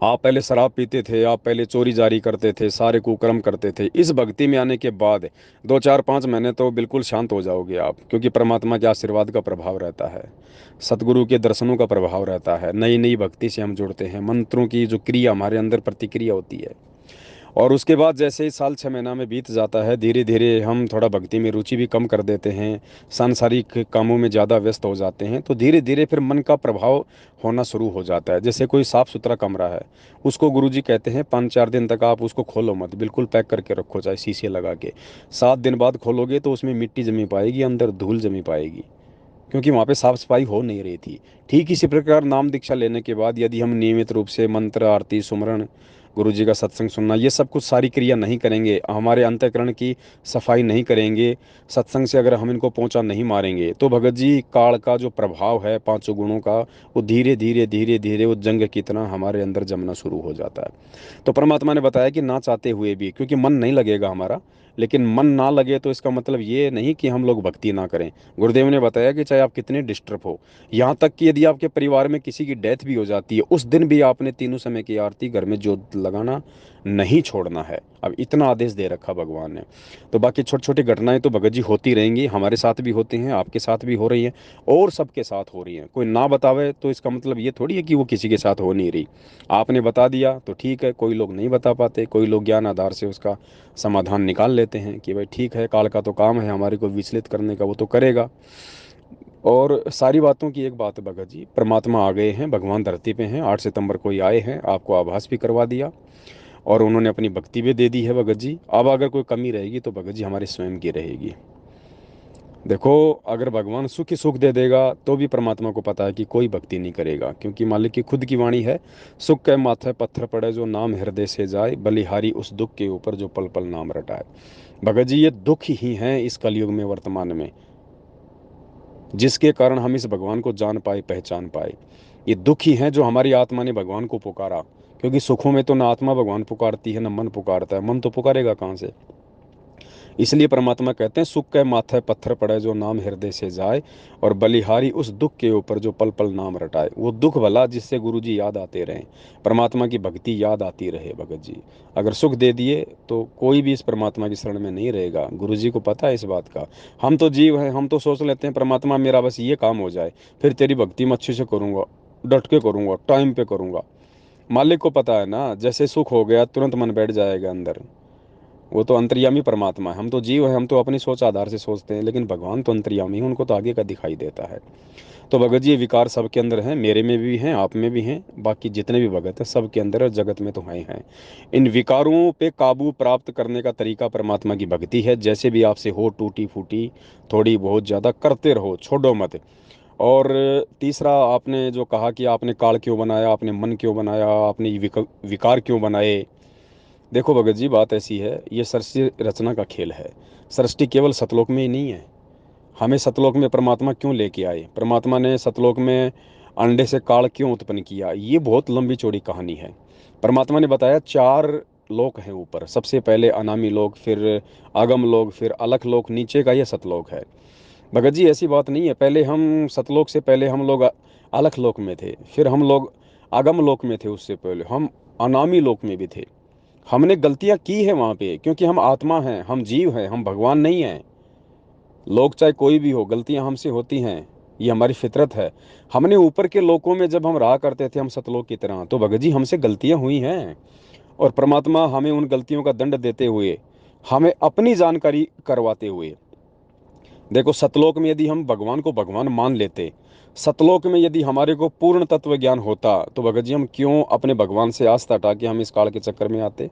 आप पहले शराब पीते थे, आप पहले चोरी जारी करते थे, सारे कुकर्म करते थे, इस भक्ति में आने के बाद 2 4 5 महीने तो बिल्कुल शांत हो जाओगे आप, क्योंकि परमात्मा के आशीर्वाद का प्रभाव रहता है, सतगुरु के दर्शनों का प्रभाव रहता है, नई नई भक्ति से हम जुड़ते हैं, मंत्रों की जो क्रिया हमारे अंदर प्रतिक्रिया होती है। और उसके बाद जैसे ही साल 6 महीना में बीत जाता है, धीरे धीरे हम थोड़ा भक्ति में रुचि भी कम कर देते हैं, सांसारिक कामों में ज़्यादा व्यस्त हो जाते हैं, तो धीरे धीरे फिर मन का प्रभाव होना शुरू हो जाता है। जैसे कोई साफ़ सुथरा कमरा है, उसको गुरुजी कहते हैं 5 4 दिन तक आप उसको खोलो मत, बिल्कुल पैक करके रखो, चाहे शीशे लगा के। 7 दिन बाद खोलोगे तो उसमें मिट्टी जमी पाएगी, अंदर धूल जमी पाएगी, क्योंकि वहाँ पे साफ सफाई हो नहीं रही थी। ठीक इसी प्रकार नाम दीक्षा लेने के बाद यदि हम नियमित रूप से मंत्र, आरती, सुमरण, गुरु जी का सत्संग सुनना, ये सब कुछ सारी क्रिया नहीं करेंगे, हमारे अंतःकरण की सफाई नहीं करेंगे, सत्संग से अगर हम इनको पहुंचा नहीं मारेंगे, तो भगत जी काल का जो प्रभाव है पांचों गुणों का, वो धीरे धीरे धीरे धीरे वो जंग की तरह हमारे अंदर जमना शुरू हो जाता है। तो परमात्मा ने बताया कि ना चाहते हुए भी, क्योंकि मन नहीं लगेगा हमारा, लेकिन मन ना लगे तो इसका मतलब ये नहीं कि हम लोग भक्ति ना करें। गुरुदेव ने बताया कि चाहे आप कितने डिस्टर्ब हो, यहाँ तक कि यदि आपके परिवार में किसी की डेथ भी हो जाती है, उस दिन भी आपने तीनों समय की आरती घर में जोत लगाना नहीं छोड़ना है। अब इतना आदेश दे रखा भगवान ने। तो बाकी छोटी छोटी घटनाएं तो भगत जी होती रहेंगी, हमारे साथ भी होती हैं, आपके साथ भी हो रही हैं, और सबके साथ हो रही हैं। कोई ना बतावे तो इसका मतलब ये थोड़ी है कि वो किसी के साथ हो नहीं रही। आपने बता दिया तो ठीक है, कोई लोग नहीं बता पाते, कोई लोग ज्ञान आधार से उसका समाधान निकाल लेते हैं कि भाई ठीक है, काल का तो काम है हमारे को विचलित करने का, वो तो करेगा। और सारी बातों की एक बात है भगत जी, परमात्मा आ गए हैं, भगवान धरती पे हैं, 8 सितंबर को ही आए हैं, आपको आभास भी करवा दिया, और उन्होंने अपनी भक्ति भी दे दी है भगत जी। अब अगर कोई कमी रहेगी तो भगत जी हमारे स्वयं की रहेगी। देखो, अगर भगवान सुख ही सुख दे देगा तो भी परमात्मा को पता है कि कोई भक्ति नहीं करेगा, क्योंकि मालिक की खुद की वाणी है, सुख के माथे पत्थर पड़े जो नाम हृदय से जाए, बलिहारी उस दुख के ऊपर जो पल पल नाम रटाए। भगत जी ये दुख ही हैं इस कलयुग में, वर्तमान में, जिसके कारण हम इस भगवान को जान पाए, पहचान पाए। ये दुख ही हैं जो हमारी आत्मा ने भगवान को पुकारा, क्योंकि सुखों में तो ना आत्मा भगवान पुकारती है ना मन पुकारता है, मन तो पुकारेगा कहाँ से। इसलिए परमात्मा कहते हैं सुख के माथे पत्थर पड़े जो नाम हृदय से जाए, और बलिहारी उस दुख के ऊपर जो पल पल नाम रटाए। वो दुख भला जिससे गुरु जी याद आते रहें, परमात्मा की भक्ति याद आती रहे भगत जी। अगर सुख दे दिए तो कोई भी इस परमात्मा की शरण में नहीं रहेगा, गुरु जी को पता है इस बात का। हम तो जीव हैं, हम तो सोच लेते हैं परमात्मा मेरा बस ये काम हो जाए, फिर तेरी भक्ति मैं अच्छे से करूँगा, डट के करूँगा, टाइम पे करूँगा। मालिक को पता है ना, जैसे सुख हो गया तुरंत मन बैठ जाएगा अंदर। वो तो अंतर्यामी परमात्मा है, हम तो जीव है, हम तो अपनी सोच आधार से सोचते हैं, लेकिन भगवान तो अंतर्यामी है, उनको तो आगे का दिखाई देता है। तो भगत जी ये विकार सबके अंदर हैं, मेरे में भी हैं, आप में भी हैं, बाकी जितने भी भगत हैं सबके अंदर, और जगत में तो हैं। इन विकारों पे काबू प्राप्त करने का तरीका परमात्मा की भक्ति है। जैसे भी आपसे हो, टूटी फूटी, थोड़ी बहुत ज़्यादा करते रहो, छोड़ो मत। और तीसरा, आपने जो कहा कि आपने काल क्यों बनाया, आपने मन क्यों बनाया, आपने ये विकार क्यों बनाए। देखो भगत जी बात ऐसी है, ये सृष्टि रचना का खेल है। सृष्टि केवल सतलोक में ही नहीं है। हमें सतलोक में परमात्मा क्यों लेके आए, परमात्मा ने सतलोक में अंडे से काल क्यों उत्पन्न किया, ये बहुत लंबी चौड़ी कहानी है। परमात्मा ने बताया 4 लोक हैं ऊपर, सबसे पहले अनामी लोक, फिर आगम लोक, फिर अलख लोक, नीचे का ये सतलोक है। भगत जी ऐसी बात नहीं है, पहले हम सतलोक से पहले हम लोग अलख लोक में थे, फिर हम लोग आगम लोक में थे, उससे पहले हम अनामी लोक में भी थे। हमने गलतियां की है वहां पे, क्योंकि हम आत्मा हैं, हम जीव हैं, हम भगवान नहीं हैं। लोग चाहे कोई भी हो, गलतियां हमसे होती हैं, ये हमारी फितरत है। हमने ऊपर के लोकों में जब हम रहा करते थे, हम सतलोक की तरह, तो भगत जी हमसे गलतियां हुई हैं, और परमात्मा हमें उन गलतियों का दंड देते हुए, हमें अपनी जानकारी करवाते हुए। देखो, सतलोक में यदि हम भगवान को भगवान मान लेते, सतलोक में यदि हमारे को पूर्ण तत्व ज्ञान होता तो भगत जी हम क्यों अपने भगवान से आस्था हटा के हम इस काल के चक्कर में आते?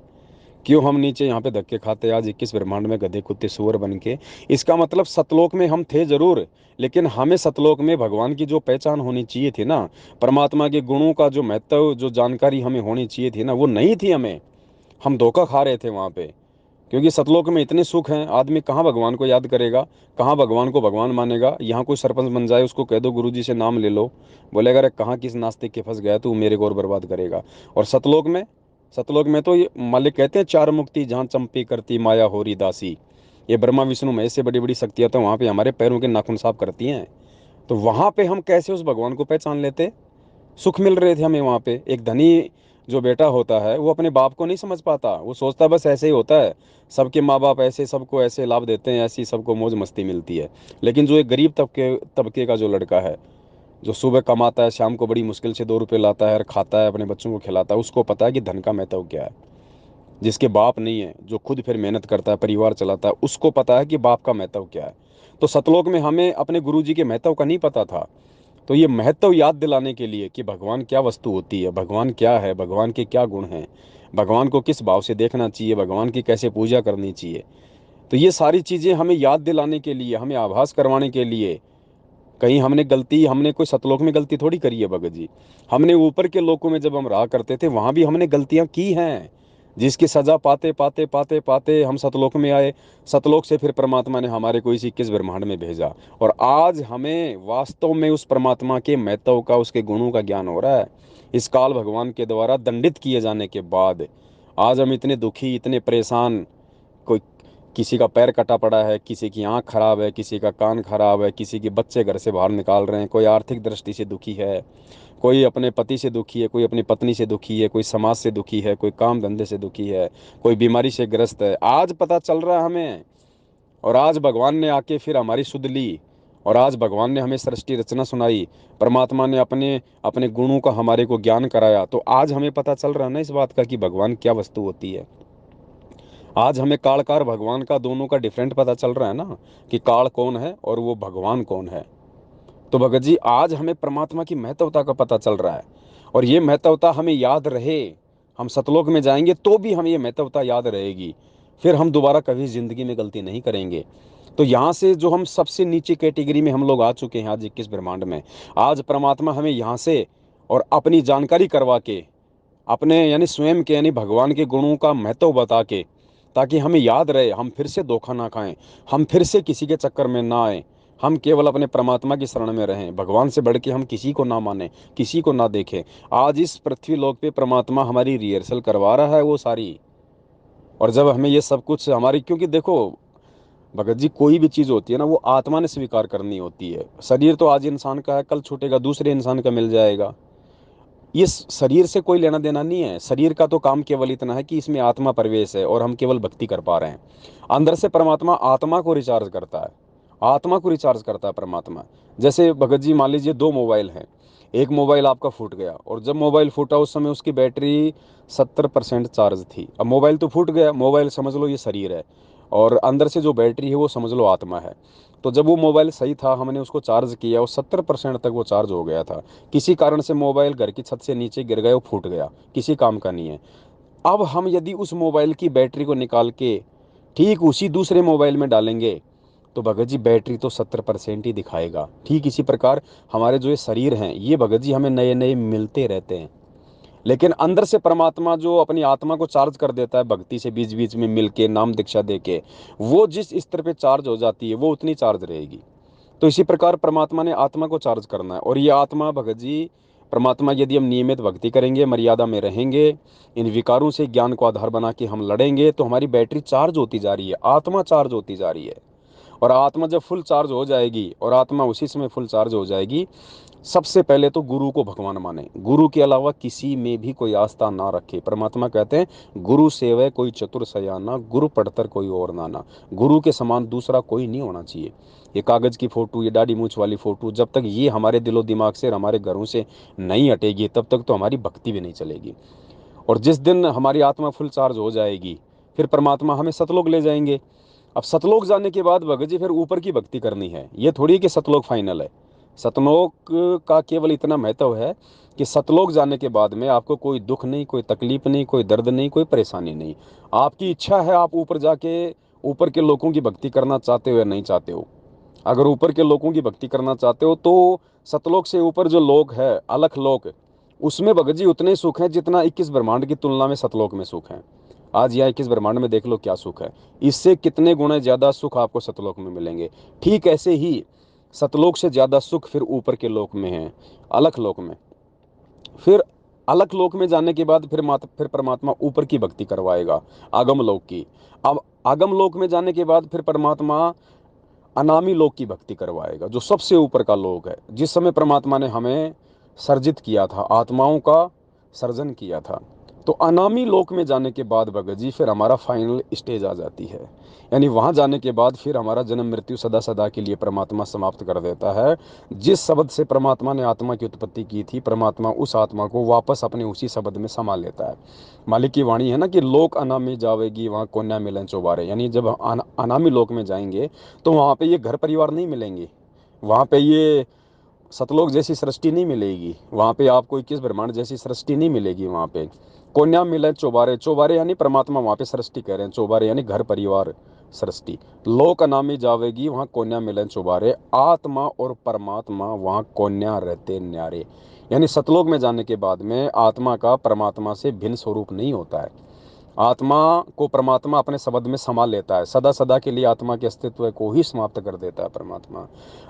क्यों हम नीचे यहाँ पे धक्के खाते आज 21 ब्रह्मांड में गधे कुत्ते सुअर बन के? इसका मतलब सतलोक में हम थे जरूर, लेकिन हमें सतलोक में भगवान की जो पहचान होनी चाहिए थी ना, परमात्मा के गुणों का जो महत्व, जो जानकारी हमें होनी चाहिए थी ना, वो नहीं थी हमें। हम धोखा खा रहे थे वहां पे। क्योंकि सतलोक में इतने सुख हैं, आदमी कहाँ भगवान को याद करेगा, कहाँ भगवान को भगवान मानेगा? यहाँ कोई सरपंच बन जाए, उसको कह दो गुरु जी से नाम ले लो, बोलेगा अरे कहाँ किस नास्तिक के फंस गया तू, मेरे को और बर्बाद करेगा। और सतलोक में, सतलोक में तो ये मालिक कहते हैं चार मुक्ति जहाँ चंपी करती माया होरी दासी। ये ब्रह्मा विष्णु महेश से बड़ी बड़ी शक्तियाँ तो वहाँ पे हमारे पैरों के नाखून साफ करती हैं। तो वहाँ पे हम कैसे उस भगवान को पहचान लेते? सुख मिल रहे थे हमें वहाँ पे। एक धनी जो बेटा होता है वो अपने बाप को नहीं समझ पाता, वो सोचता है बस ऐसे ही होता है, सबके माँ बाप ऐसे सबको ऐसे लाभ देते हैं, ऐसी सबको मौज मस्ती मिलती है। लेकिन जो एक गरीब तबके तबके का जो लड़का है, जो सुबह कमाता है, शाम को बड़ी मुश्किल से 2 रुपये लाता है और खाता है, अपने बच्चों को खिलाता है, उसको पता है कि धन का महत्व क्या है। जिसके बाप नहीं है, जो खुद फिर मेहनत करता है, परिवार चलाता है, उसको पता है कि बाप का महत्व क्या है। तो सतलोक में हमें अपने गुरु जी के महत्व का नहीं पता था। तो ये महत्व याद दिलाने के लिए कि भगवान क्या वस्तु होती है, भगवान क्या है, भगवान के क्या गुण हैं, भगवान को किस भाव से देखना चाहिए, भगवान की कैसे पूजा करनी चाहिए, तो ये सारी चीज़ें हमें याद दिलाने के लिए, हमें आभास करवाने के लिए। कहीं हमने गलती, हमने कोई सतलोक में गलती थोड़ी करी है भगत जी। हमने ऊपर के लोकों में जब हम रहा करते थे वहां भी हमने गलतियां की हैं, जिसकी सजा पाते पाते पाते पाते हम सतलोक में आए। सतलोक से फिर परमात्मा ने हमारे को इस 21 ब्रह्मांड में भेजा, और आज हमें वास्तव में उस परमात्मा के महत्व का, उसके गुणों का ज्ञान हो रहा है। इस काल भगवान के द्वारा दंडित किए जाने के बाद आज हम इतने दुखी, इतने परेशान। कोई, किसी का पैर कटा पड़ा है, किसी की आंख खराब है, किसी का कान खराब है, किसी के बच्चे घर से बाहर निकाल रहे हैं, कोई आर्थिक दृष्टि से दुखी है, कोई अपने पति से दुखी है, कोई अपनी पत्नी से दुखी है, कोई समाज से दुखी है, कोई काम धंधे से दुखी है, कोई बीमारी से ग्रस्त है। आज पता चल रहा है हमें, और आज भगवान ने आके फिर हमारी सुध ली, और आज भगवान ने हमें सृष्टि रचना सुनाई, परमात्मा ने अपने अपने गुणों का हमारे को ज्ञान कराया। तो आज हमें पता चल रहा है ना इस बात का कि भगवान क्या वस्तु होती है। आज हमें कालकार भगवान का, दोनों का डिफरेंट पता चल रहा है ना, कि काल कौन है और वो भगवान कौन है। तो भगत जी आज हमें परमात्मा की महत्वता का पता चल रहा है, और ये महत्वता हमें याद रहे। हम सतलोक में जाएंगे तो भी हमें ये महत्वता याद रहेगी, फिर हम दोबारा कभी जिंदगी में गलती नहीं करेंगे। तो यहाँ से जो हम सबसे नीचे कैटेगरी में हम लोग आ चुके हैं आज 21 ब्रह्मांड में, आज परमात्मा हमें यहाँ से और अपनी जानकारी करवा के, अपने यानी स्वयं के यानी भगवान के गुणों का महत्व बता के, ताकि हमें याद रहे, हम फिर से धोखा ना खाएं, हम फिर से किसी के चक्कर में ना आए, हम केवल अपने परमात्मा की शरण में रहें, भगवान से बढ़ के हम किसी को ना माने, किसी को ना देखें। आज इस पृथ्वी लोक पे परमात्मा हमारी रिहर्सल करवा रहा है वो सारी। और जब हमें ये सब कुछ हमारी, क्योंकि देखो भगत जी कोई भी चीज़ होती है ना वो आत्मा ने स्वीकार करनी होती है। शरीर तो आज इंसान का है, कल छूटेगा, दूसरे इंसान का मिल जाएगा। ये शरीर से कोई लेना देना नहीं है। शरीर का तो काम केवल इतना है कि इसमें आत्मा प्रवेश है और हम केवल भक्ति कर पा रहे हैं। अंदर से परमात्मा आत्मा को रिचार्ज करता है, आत्मा को रिचार्ज करता है परमात्मा। जैसे भगत जी मान लीजिए 2 मोबाइल हैं, एक मोबाइल आपका फूट गया, और जब मोबाइल फूटा उस समय उसकी बैटरी 70% चार्ज थी। अब मोबाइल तो फूट गया, मोबाइल समझ लो ये शरीर है, और अंदर से जो बैटरी है वो समझ लो आत्मा है। तो जब वो मोबाइल सही था, हमने उसको चार्ज किया और 70% तक वो चार्ज हो गया था। किसी कारण से मोबाइल घर की छत से नीचे गिर गया, वो फूट गया, किसी काम का नहीं है। अब हम यदि उस मोबाइल की बैटरी को निकाल के ठीक उसी दूसरे मोबाइल में डालेंगे, तो भगत जी बैटरी तो 70% ही दिखाएगा। ठीक इसी प्रकार हमारे जो ये शरीर हैं, ये भगत जी हमें नए नए मिलते रहते हैं, लेकिन अंदर से परमात्मा जो अपनी आत्मा को चार्ज कर देता है भक्ति से, बीच बीच में मिल के नाम दीक्षा दे के, वो जिस स्तर पे चार्ज हो जाती है वो उतनी चार्ज रहेगी। तो इसी प्रकार परमात्मा ने आत्मा को चार्ज करना है, और ये आत्मा भगत जी, परमात्मा यदि हम नियमित भक्ति करेंगे, मर्यादा में रहेंगे, इन विकारों से ज्ञान को आधार बना के हम लड़ेंगे, तो हमारी बैटरी चार्ज होती जा रही है, आत्मा चार्ज होती जा रही है। और आत्मा जब फुल चार्ज हो जाएगी, और आत्मा उसी समय फुल चार्ज हो जाएगी, सबसे पहले तो गुरु को भगवान माने, गुरु के अलावा किसी में भी कोई आस्था ना रखे। परमात्मा कहते हैं गुरु सेवै कोई चतुर सयाना, गुरु पढ़तर कोई और नाना। गुरु के समान दूसरा कोई नहीं होना चाहिए। ये कागज की फोटो, ये दाढ़ी मूछ वाली फोटो, जब तक ये हमारे दिलो दिमाग से और हमारे घरों से नहीं हटेगी, तब तक तो हमारी भक्ति भी नहीं चलेगी। और जिस दिन हमारी आत्मा फुल चार्ज हो जाएगी, फिर परमात्मा हमें सतलोक ले जाएंगे। अब सतलोक जाने के बाद भगत जी फिर ऊपर की भक्ति करनी है, ये थोड़ी कि सतलोक फाइनल है। सतलोक का केवल इतना महत्व है कि सतलोक जाने के बाद में आपको कोई दुख नहीं, कोई तकलीफ नहीं, कोई दर्द नहीं, कोई परेशानी नहीं। आपकी इच्छा है आप ऊपर जाके ऊपर के लोगों की भक्ति करना चाहते हो या नहीं चाहते हो। अगर ऊपर के लोगों की भक्ति करना चाहते हो तो सतलोक से ऊपर जो लोक है, अलख लोक, उसमें भगत जी उतने सुख हैं जितना 21 ब्रह्मांड की तुलना में सतलोक में सुख है। आज यहाँ 21 ब्रह्मांड में देख लो क्या सुख है, इससे कितने गुना ज्यादा सुख आपको सतलोक में मिलेंगे। ठीक ऐसे ही सतलोक से ज्यादा सुख फिर ऊपर के लोक में है, अलख लोक में। फिर अलख लोक में जाने के बाद फिर परमात्मा ऊपर की भक्ति करवाएगा, आगम लोक की। अब आगम लोक में जाने के बाद फिर परमात्मा अनामी लोक की भक्ति करवाएगा, जो सबसे ऊपर का लोक है। जिस समय परमात्मा ने हमें सर्जित किया था, आत्माओं का सर्जन किया था, तो अनामी लोक में जाने के बाद भगत जी फिर हमारा फाइनल स्टेज आ जाती है। यानी वहां जाने के बाद फिर हमारा जन्म मृत्यु सदा सदा के लिए परमात्मा समाप्त कर देता है। जिस शब्द से परमात्मा ने आत्मा की उत्पत्ति की थी, परमात्मा उस आत्मा को वापस अपने उसी शब्द में समा लेता है। मालिक की वाणी है ना कि लोक अनामी जावेगी वहां कन्या मिलन चौबारे। यानी जब अनामी लोक में जाएंगे तो वहां पे ये घर परिवार नहीं मिलेंगे, वहां पे ये सतलोक जैसी सृष्टि नहीं मिलेगी, वहां पे आपको 21 ब्रह्मांड जैसी सृष्टि नहीं मिलेगी। वहां पे कोन्या मिले चौबारे, चौबारे यानी परमात्मा वहां पे सृष्टि कह रहे हैं, चौबारे यानी घर परिवार सृष्टि। लोक अनामी जावेगी वहां कोन्या मिले चौबारे, आत्मा और परमात्मा वहां कोन्या रहते न्यारे। यानी सतलोक में जाने के बाद में आत्मा का परमात्मा से भिन्न स्वरूप नहीं होता है। आत्मा को परमात्मा अपने शब्द में समा लेता है, सदा सदा के लिए आत्मा के अस्तित्व को ही समाप्त कर देता है परमात्मा।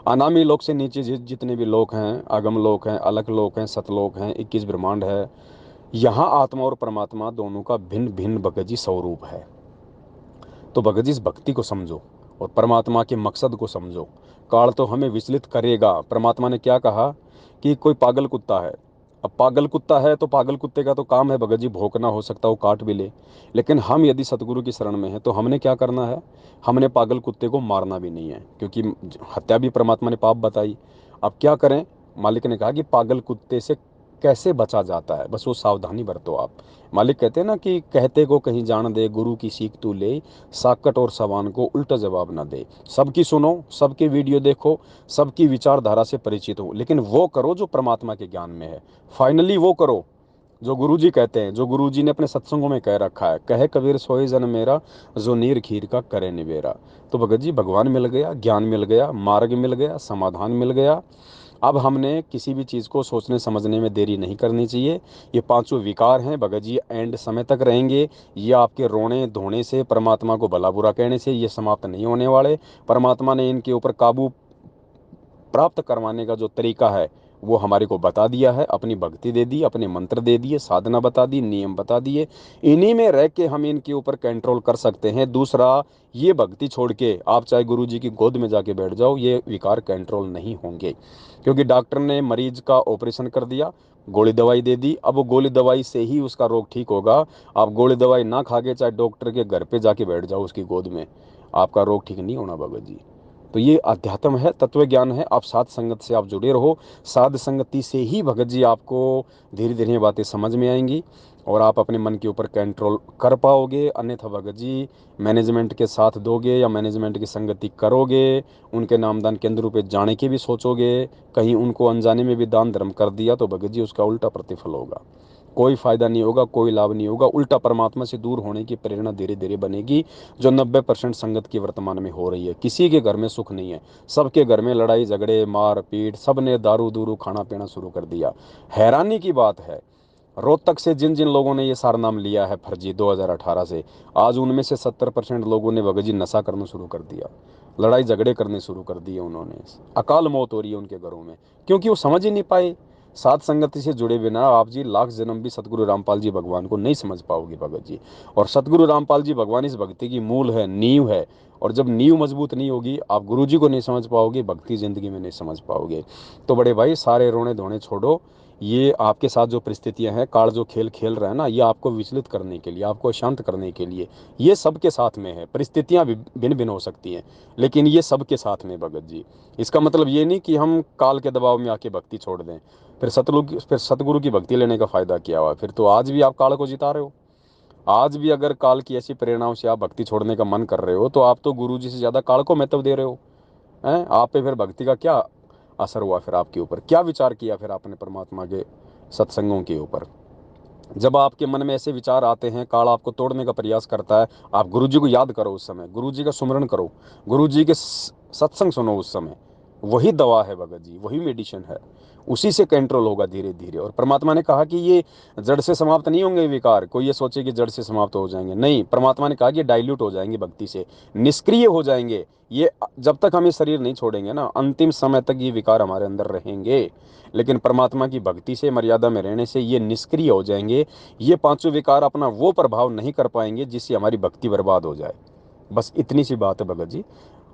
अनामी लोक से नीचे जितने भी लोक हैं, आगम लोक हैं, अलग लोक हैं, सतलोक हैं, 21 ब्रह्मांड है, यहाँ आत्मा और परमात्मा दोनों का भिन्न भिन्न भगत जी स्वरूप है। तो भगत जी इस भक्ति को समझो और परमात्मा के मकसद को समझो। काल तो हमें विचलित करेगा। परमात्मा ने क्या कहा कि कोई पागल कुत्ता है। अब पागल कुत्ता है तो पागल कुत्ते का तो काम है भगत जी भौंकना, हो सकता है वो काट भी ले। लेकिन हम यदि सतगुरु की शरण में हैं तो हमने क्या करना है, हमने पागल कुत्ते को मारना भी नहीं है, क्योंकि हत्या भी परमात्मा ने पाप बताई। अब क्या करें, मालिक ने कहा कि पागल कुत्ते से कैसे बचा जाता है, बस वो सावधानी बरतो आप। मालिक कहते हैं ना कि कहते को कहीं जान दे, गुरु की सीख तू ले, साकट और सवान को उल्टा जवाब ना दे। सबकी सुनो, सबके वीडियो देखो, सबकी विचारधारा से परिचित हो, लेकिन वो करो जो परमात्मा के ज्ञान में है। फाइनली वो करो जो गुरुजी कहते हैं, जो गुरुजी ने अपने सत्संगों में कह रखा है, कहे कबीर सोए जन मेरा, जो नीर खीर का करे निबेरा। तो भगत जी भगवान मिल गया, ज्ञान मिल गया, मार्ग मिल गया, समाधान मिल गया। अब हमने किसी भी चीज़ को सोचने समझने में देरी नहीं करनी चाहिए। ये पांचों विकार हैं भगत जी, एंड समय तक रहेंगे। ये आपके रोने धोने से, परमात्मा को भला बुरा कहने से ये समाप्त नहीं होने वाले। परमात्मा ने इनके ऊपर काबू प्राप्त करवाने का जो तरीका है वो हमारे को बता दिया है। अपनी भक्ति दे दी, अपने मंत्र दे दिए, साधना बता दी, नियम बता दिए। इन्हीं में रह के हम इनके ऊपर कंट्रोल कर सकते हैं। दूसरा, ये भक्ति छोड़ के आप चाहे गुरु जी की गोद में जाके बैठ जाओ, ये विकार कंट्रोल नहीं होंगे। क्योंकि डॉक्टर ने मरीज का ऑपरेशन कर दिया, गोली दवाई दे दी, अब वो गोली दवाई से ही उसका रोग ठीक होगा। आप गोली दवाई ना खा के चाहे डॉक्टर के घर पे जाके बैठ जाओ उसकी गोद में, आपका रोग ठीक नहीं होना भगत जी। तो ये अध्यात्म है, तत्व ज्ञान है। आप साध संगत से आप जुड़े रहो, साध संगति से ही भगत जी आपको धीरे धीरे बातें समझ में आएंगी और आप अपने मन के ऊपर कंट्रोल कर पाओगे। अन्यथा भगत जी मैनेजमेंट के साथ दोगे या मैनेजमेंट की संगति करोगे, उनके नामदान केंद्रों पे जाने की भी सोचोगे, कहीं उनको अनजाने में भी दान धर्म कर दिया तो भगत जी उसका उल्टा प्रतिफल होगा। कोई फायदा नहीं होगा, कोई लाभ नहीं होगा, उल्टा परमात्मा से दूर होने की प्रेरणा धीरे धीरे बनेगी, जो 90% संगत की वर्तमान में हो रही है। किसी के घर में सुख नहीं है, सबके घर में लड़ाई झगड़े मार पीट, सब ने दारू दूरू खाना पीना शुरू कर दिया। हैरानी की बात है, रोहतक से जिन जिन लोगों ने ये सारा नाम लिया है फर्जी 2018 से, आज उनमें से 70% लोगों ने भगत जी नशा करना शुरू कर दिया, लड़ाई झगड़े करने शुरू कर दिए उन्होंने। अकाल मौत हो रही है उनके घरों में, क्योंकि वो समझ ही नहीं पाए। साथ संगति से जुड़े बिना आप जी लाख जन्म भी सतगुरु रामपाल जी भगवान को नहीं समझ पाओगे भगत जी। और सतगुरु रामपाल जी भगवान इस भक्ति की मूल है, नींव है। और जब नींव मजबूत नहीं होगी, आप गुरु जी को नहीं समझ पाओगे, भक्ति जिंदगी में नहीं समझ पाओगे। तो बड़े भाई सारे रोने धोने छोड़ो। ये आपके साथ जो परिस्थितियां हैं, काल जो खेल खेल रहा है ना, ये आपको विचलित करने के लिए, आपको शांत करने के लिए, ये सबके साथ में है। परिस्थितियां भिन्न भिन्न हो सकती हैं, लेकिन ये सबके साथ में भगत जी। इसका मतलब ये नहीं कि हम काल के दबाव में आके भक्ति छोड़ दें, फिर सतगुरु की भक्ति लेने का फायदा क्या हुआ। फिर तो आज भी आप काल को जिता रहे हो। आज भी अगर काल की ऐसी प्रेरणाओं से आप भक्ति छोड़ने का मन कर रहे हो तो आप तो गुरु जी से ज्यादा काल को महत्व दे रहे हो। हैं, आप पे फिर भक्ति का क्या असर हुआ फिर आपके ऊपर? क्या विचार किया फिर आपने परमात्मा के सत्संगों के ऊपर? जब आपके मन में ऐसे विचार आते हैं, काल आपको तोड़ने का प्रयास करता है, आप गुरु जी को याद करो, उस समय गुरु जी का सुमरण करो, गुरु जी के सत्संग सुनो उस समय। वही दवा है भगत जी, वही मेडिसिन है, उसी से कंट्रोल होगा धीरे धीरे। और परमात्मा ने कहा कि ये जड़ से समाप्त नहीं होंगे विकार। कोई ये सोचे कि जड़ से समाप्त हो जाएंगे, नहीं, परमात्मा ने कहा कि डाइल्यूट हो जाएंगे भक्ति से, निष्क्रिय हो जाएंगे ये। जब तक हम ये शरीर नहीं छोड़ेंगे ना, अंतिम समय तक ये विकार हमारे अंदर रहेंगे। लेकिन परमात्मा की भक्ति से, मर्यादा में रहने से ये निष्क्रिय हो जाएंगे। ये पांचों विकार अपना वो प्रभाव नहीं कर पाएंगे जिससे हमारी भक्ति बर्बाद हो जाए। बस इतनी सी बात है भगत जी।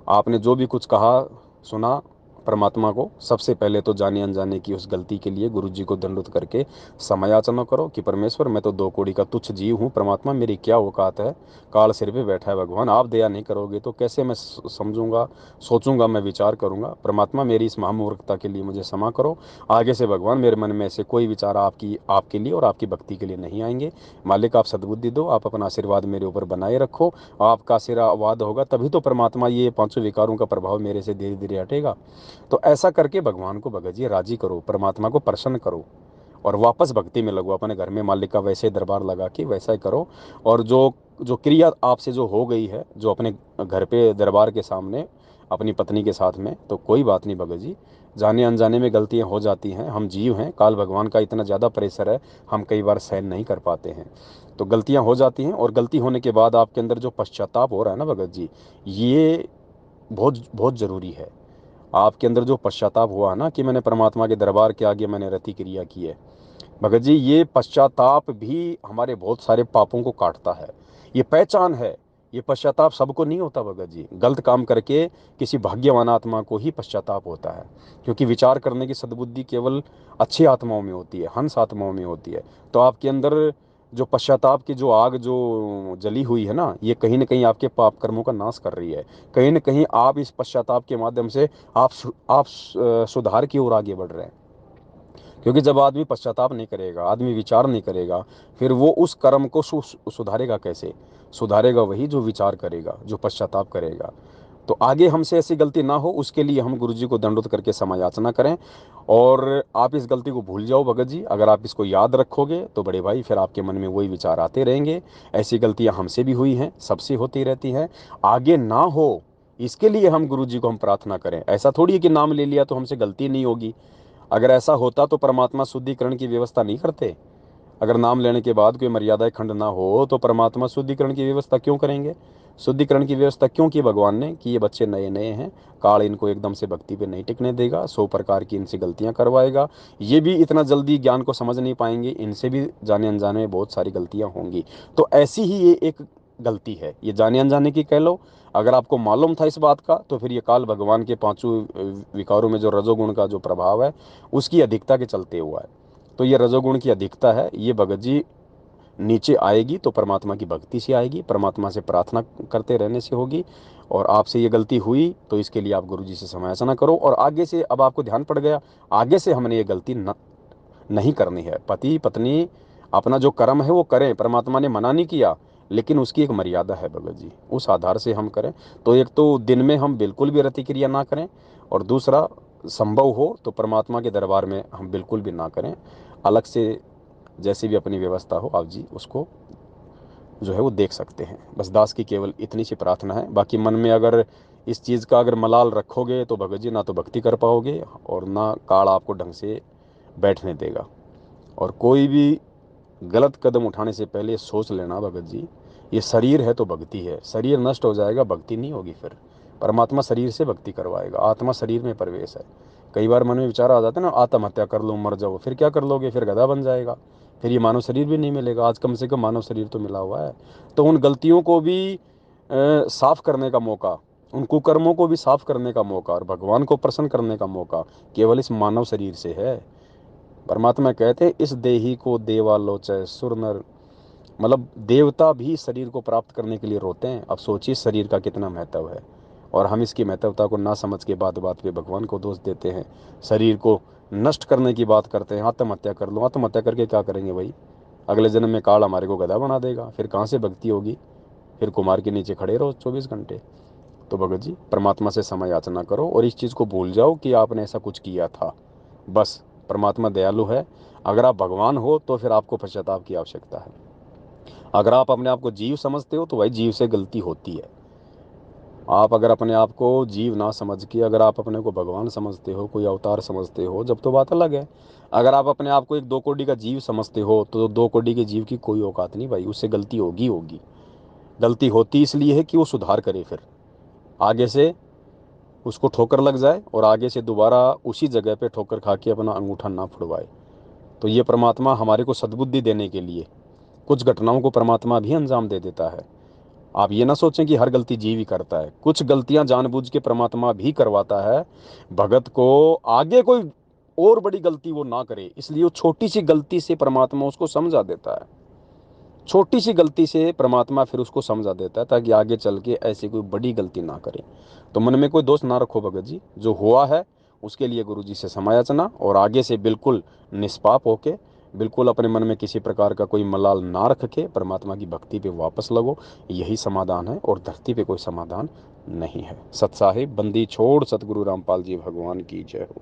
आपने जो भी कुछ कहा सुना, परमात्मा को सबसे पहले तो जाने अनजाने की उस गलती के लिए गुरु जी को दंडवत करके समयाचना करो कि परमेश्वर मैं तो दो कौड़ी का तुच्छ जीव हूँ, परमात्मा मेरी क्या औकात है, काल सिर पे बैठा है भगवान, आप दया नहीं करोगे तो कैसे मैं समझूंगा, सोचूंगा, मैं विचार करूंगा। परमात्मा मेरी इस महामूर्खता के लिए मुझे क्षमा करो। आगे से भगवान मेरे मन में ऐसे कोई विचार आपके लिए और आपकी भक्ति के लिए नहीं आएंगे। मालिक आप सद्बुद्धि दो, आप अपना आशीर्वाद मेरे ऊपर बनाए रखो। आपका आशीर्वाद होगा तभी तो परमात्मा ये पांचों विकारों का प्रभाव मेरे से धीरे धीरे हटेगा। तो ऐसा करके भगवान को भगत जी राजी करो, परमात्मा को प्रसन्न करो और वापस भक्ति में लगो। अपने घर में मालिक का वैसे दरबार लगा के वैसा ही करो। और जो जो क्रिया आपसे जो हो गई है, जो अपने घर पे दरबार के सामने अपनी पत्नी के साथ में, तो कोई बात नहीं भगत जी, जाने अनजाने में गलतियां हो जाती हैं, हम जीव हैं, काल भगवान का इतना ज़्यादा प्रेशर है, हम कई बार सहन नहीं कर पाते हैं। तो गलतियां हो जाती हैं, और गलती होने के बाद आपके अंदर जो पश्चाताप हो रहा है ना भगत जी, ये बहुत बहुत ज़रूरी है। आपके अंदर जो पश्चाताप हुआ ना कि मैंने परमात्मा के दरबार के आगे मैंने रति क्रिया की है, भगत जी ये पश्चाताप भी हमारे बहुत सारे पापों को काटता है। ये पहचान है। ये पश्चाताप सबको नहीं होता भगत जी। गलत काम करके किसी भाग्यवान आत्मा को ही पश्चाताप होता है, क्योंकि विचार करने की सद्बुद्धि केवल अच्छी आत्माओं में होती है, हंस आत्माओं में होती है। तो आपके अंदर जो पश्चाताप की जो आग जो जली हुई है ना, ये कहीं ना कहीं आपके पाप कर्मों का नाश कर रही है। कहीं ना कहीं आप इस पश्चाताप के माध्यम से आप सुधार की ओर आगे बढ़ रहे हैं। क्योंकि जब आदमी पश्चाताप नहीं करेगा, आदमी विचार नहीं करेगा, फिर वो उस कर्म को सुधारेगा कैसे? सुधारेगा वही जो विचार करेगा, जो पश्चाताप करेगा। तो आगे हमसे ऐसी गलती ना हो, उसके लिए हम गुरु जी को दंडोत करके समायाचना करें। और आप इस गलती को भूल जाओ भगत जी। अगर आप इसको याद रखोगे तो बड़े भाई फिर आपके मन में वही विचार आते रहेंगे। ऐसी गलतियां हमसे भी हुई हैं, सबसे होती रहती हैं, आगे ना हो इसके लिए हम गुरु जी को हम प्रार्थना करें। ऐसा थोड़ी है कि नाम ले लिया तो हमसे गलती नहीं होगी। अगर ऐसा होता तो परमात्मा शुद्धिकरण की व्यवस्था नहीं करते। अगर नाम लेने के बाद कोई मर्यादा खंड ना हो तो परमात्मा शुद्धिकरण की व्यवस्था क्यों करेंगे? शुद्धिकरण की व्यवस्था क्यों की भगवान ने कि ये बच्चे नए नए हैं, काल इनको एकदम से भक्ति पे नहीं टिकने देगा, 100 प्रकार की इनसे गलतियां करवाएगा। ये भी इतना जल्दी ज्ञान को समझ नहीं पाएंगे, इनसे भी जाने अनजाने में बहुत सारी गलतियां होंगी। तो ऐसी ही ये एक गलती है, ये जाने अनजाने की कह लो। अगर आपको मालूम था इस बात का तो फिर ये काल भगवान के पांचों विकारों में जो रजोगुण का जो प्रभाव है उसकी अधिकता के चलते हुआ है। तो ये रजोगुण की अधिकता है, ये भगत जी नीचे आएगी तो परमात्मा की भक्ति से आएगी, परमात्मा से प्रार्थना करते रहने से होगी। और आपसे ये गलती हुई तो इसके लिए आप गुरु जी से समायाचना करो। और आगे से अब आपको ध्यान पड़ गया, आगे से हमने ये गलती नहीं करनी है। पति पत्नी अपना जो कर्म है वो करें, परमात्मा ने मना नहीं किया, लेकिन उसकी एक मर्यादा है भगत जी, उस आधार से हम करें। तो एक तो दिन में हम बिल्कुल भी रतिक्रिया ना करें, और दूसरा संभव हो तो परमात्मा के दरबार में हम बिल्कुल भी ना करें। अलग से जैसी भी अपनी व्यवस्था हो आप जी उसको जो है वो देख सकते हैं। बस दास की केवल इतनी सी प्रार्थना है। बाकी मन में अगर इस चीज़ का अगर मलाल रखोगे तो भगत जी ना तो भक्ति कर पाओगे और ना काल आपको ढंग से बैठने देगा। और कोई भी गलत कदम उठाने से पहले सोच लेना भगत जी, ये शरीर है तो भक्ति है, शरीर नष्ट हो जाएगा भक्ति नहीं होगी। फिर परमात्मा शरीर से भक्ति करवाएगा, आत्मा शरीर में प्रवेश है। कई बार मन में विचार आ जाते हैं ना, आत्महत्या कर लो मर जाओ, फिर क्या कर लोगे? फिर गधा बन जाएगा, फिर ये मानव शरीर भी नहीं मिलेगा। आज कम से कम मानव शरीर तो मिला हुआ है। तो उन गलतियों को भी साफ करने का मौका, उन कुकर्मों को भी साफ करने का मौका और भगवान को प्रसन्न करने का मौका केवल इस मानव शरीर से है। परमात्मा कहते हैं इस देही को देवालोचय सुर नर, मतलब देवता भी शरीर को प्राप्त करने के लिए रोते हैं। अब सोचिए शरीर का कितना महत्व है, और हम इसकी महत्वता को ना समझ के बात बात पे भगवान को दोष देते हैं, शरीर को नष्ट करने की बात करते हैं। आत्महत्या कर लो, आत्महत्या करके क्या करेंगे भाई? अगले जन्म में काल हमारे को गधा बना देगा, फिर कहाँ से भक्ति होगी? फिर कुमार के नीचे खड़े रहो 24 घंटे। तो भगत जी परमात्मा से समय याचना करो और इस चीज़ को भूल जाओ कि आपने ऐसा कुछ किया था। बस परमात्मा दयालु है। अगर आप भगवान हो तो फिर आपको पश्चाताप की आवश्यकता है। अगर आप अपने आप को जीव समझते हो तो भाई जीव से गलती होती है। आप अगर अपने आप को जीव ना समझ के अगर आप अपने को भगवान समझते हो, कोई अवतार समझते हो, जब तो बात अलग है। अगर आप अपने आप को एक 2 कोड़ी का जीव समझते हो तो 2 कोड़ी के जीव की कोई औकात नहीं भाई, उससे गलती होगी होगी। गलती होती इसलिए है कि वो सुधार करे, फिर आगे से उसको ठोकर लग जाए और आगे से दोबारा उसी जगह पे ठोकर खा के अपना अंगूठा ना फुड़वाए। तो ये परमात्मा हमारे को सद्बुद्धि देने के लिए कुछ घटनाओं को परमात्मा भी अंजाम दे देता है। आप ये ना सोचें कि हर गलती जीव ही करता है, कुछ गलतियां जानबूझ के परमात्मा भी करवाता है भगत को, आगे कोई और बड़ी गलती वो ना करे, इसलिए वो छोटी सी गलती से परमात्मा उसको समझा देता है। छोटी सी गलती से परमात्मा फिर उसको समझा देता है ताकि आगे चल के ऐसी कोई बड़ी गलती ना करे। तो मन में कोई दोष ना रखो भगत जी, जो हुआ है उसके लिए गुरु जी से समायाचना और आगे से बिल्कुल निष्पाप होके, बिल्कुल अपने मन में किसी प्रकार का कोई मलाल ना रख के परमात्मा की भक्ति पे वापस लगो। यही समाधान है और धरती पे कोई समाधान नहीं है। सत साहिब बंदी छोड़ सतगुरु रामपाल जी भगवान की जय हो।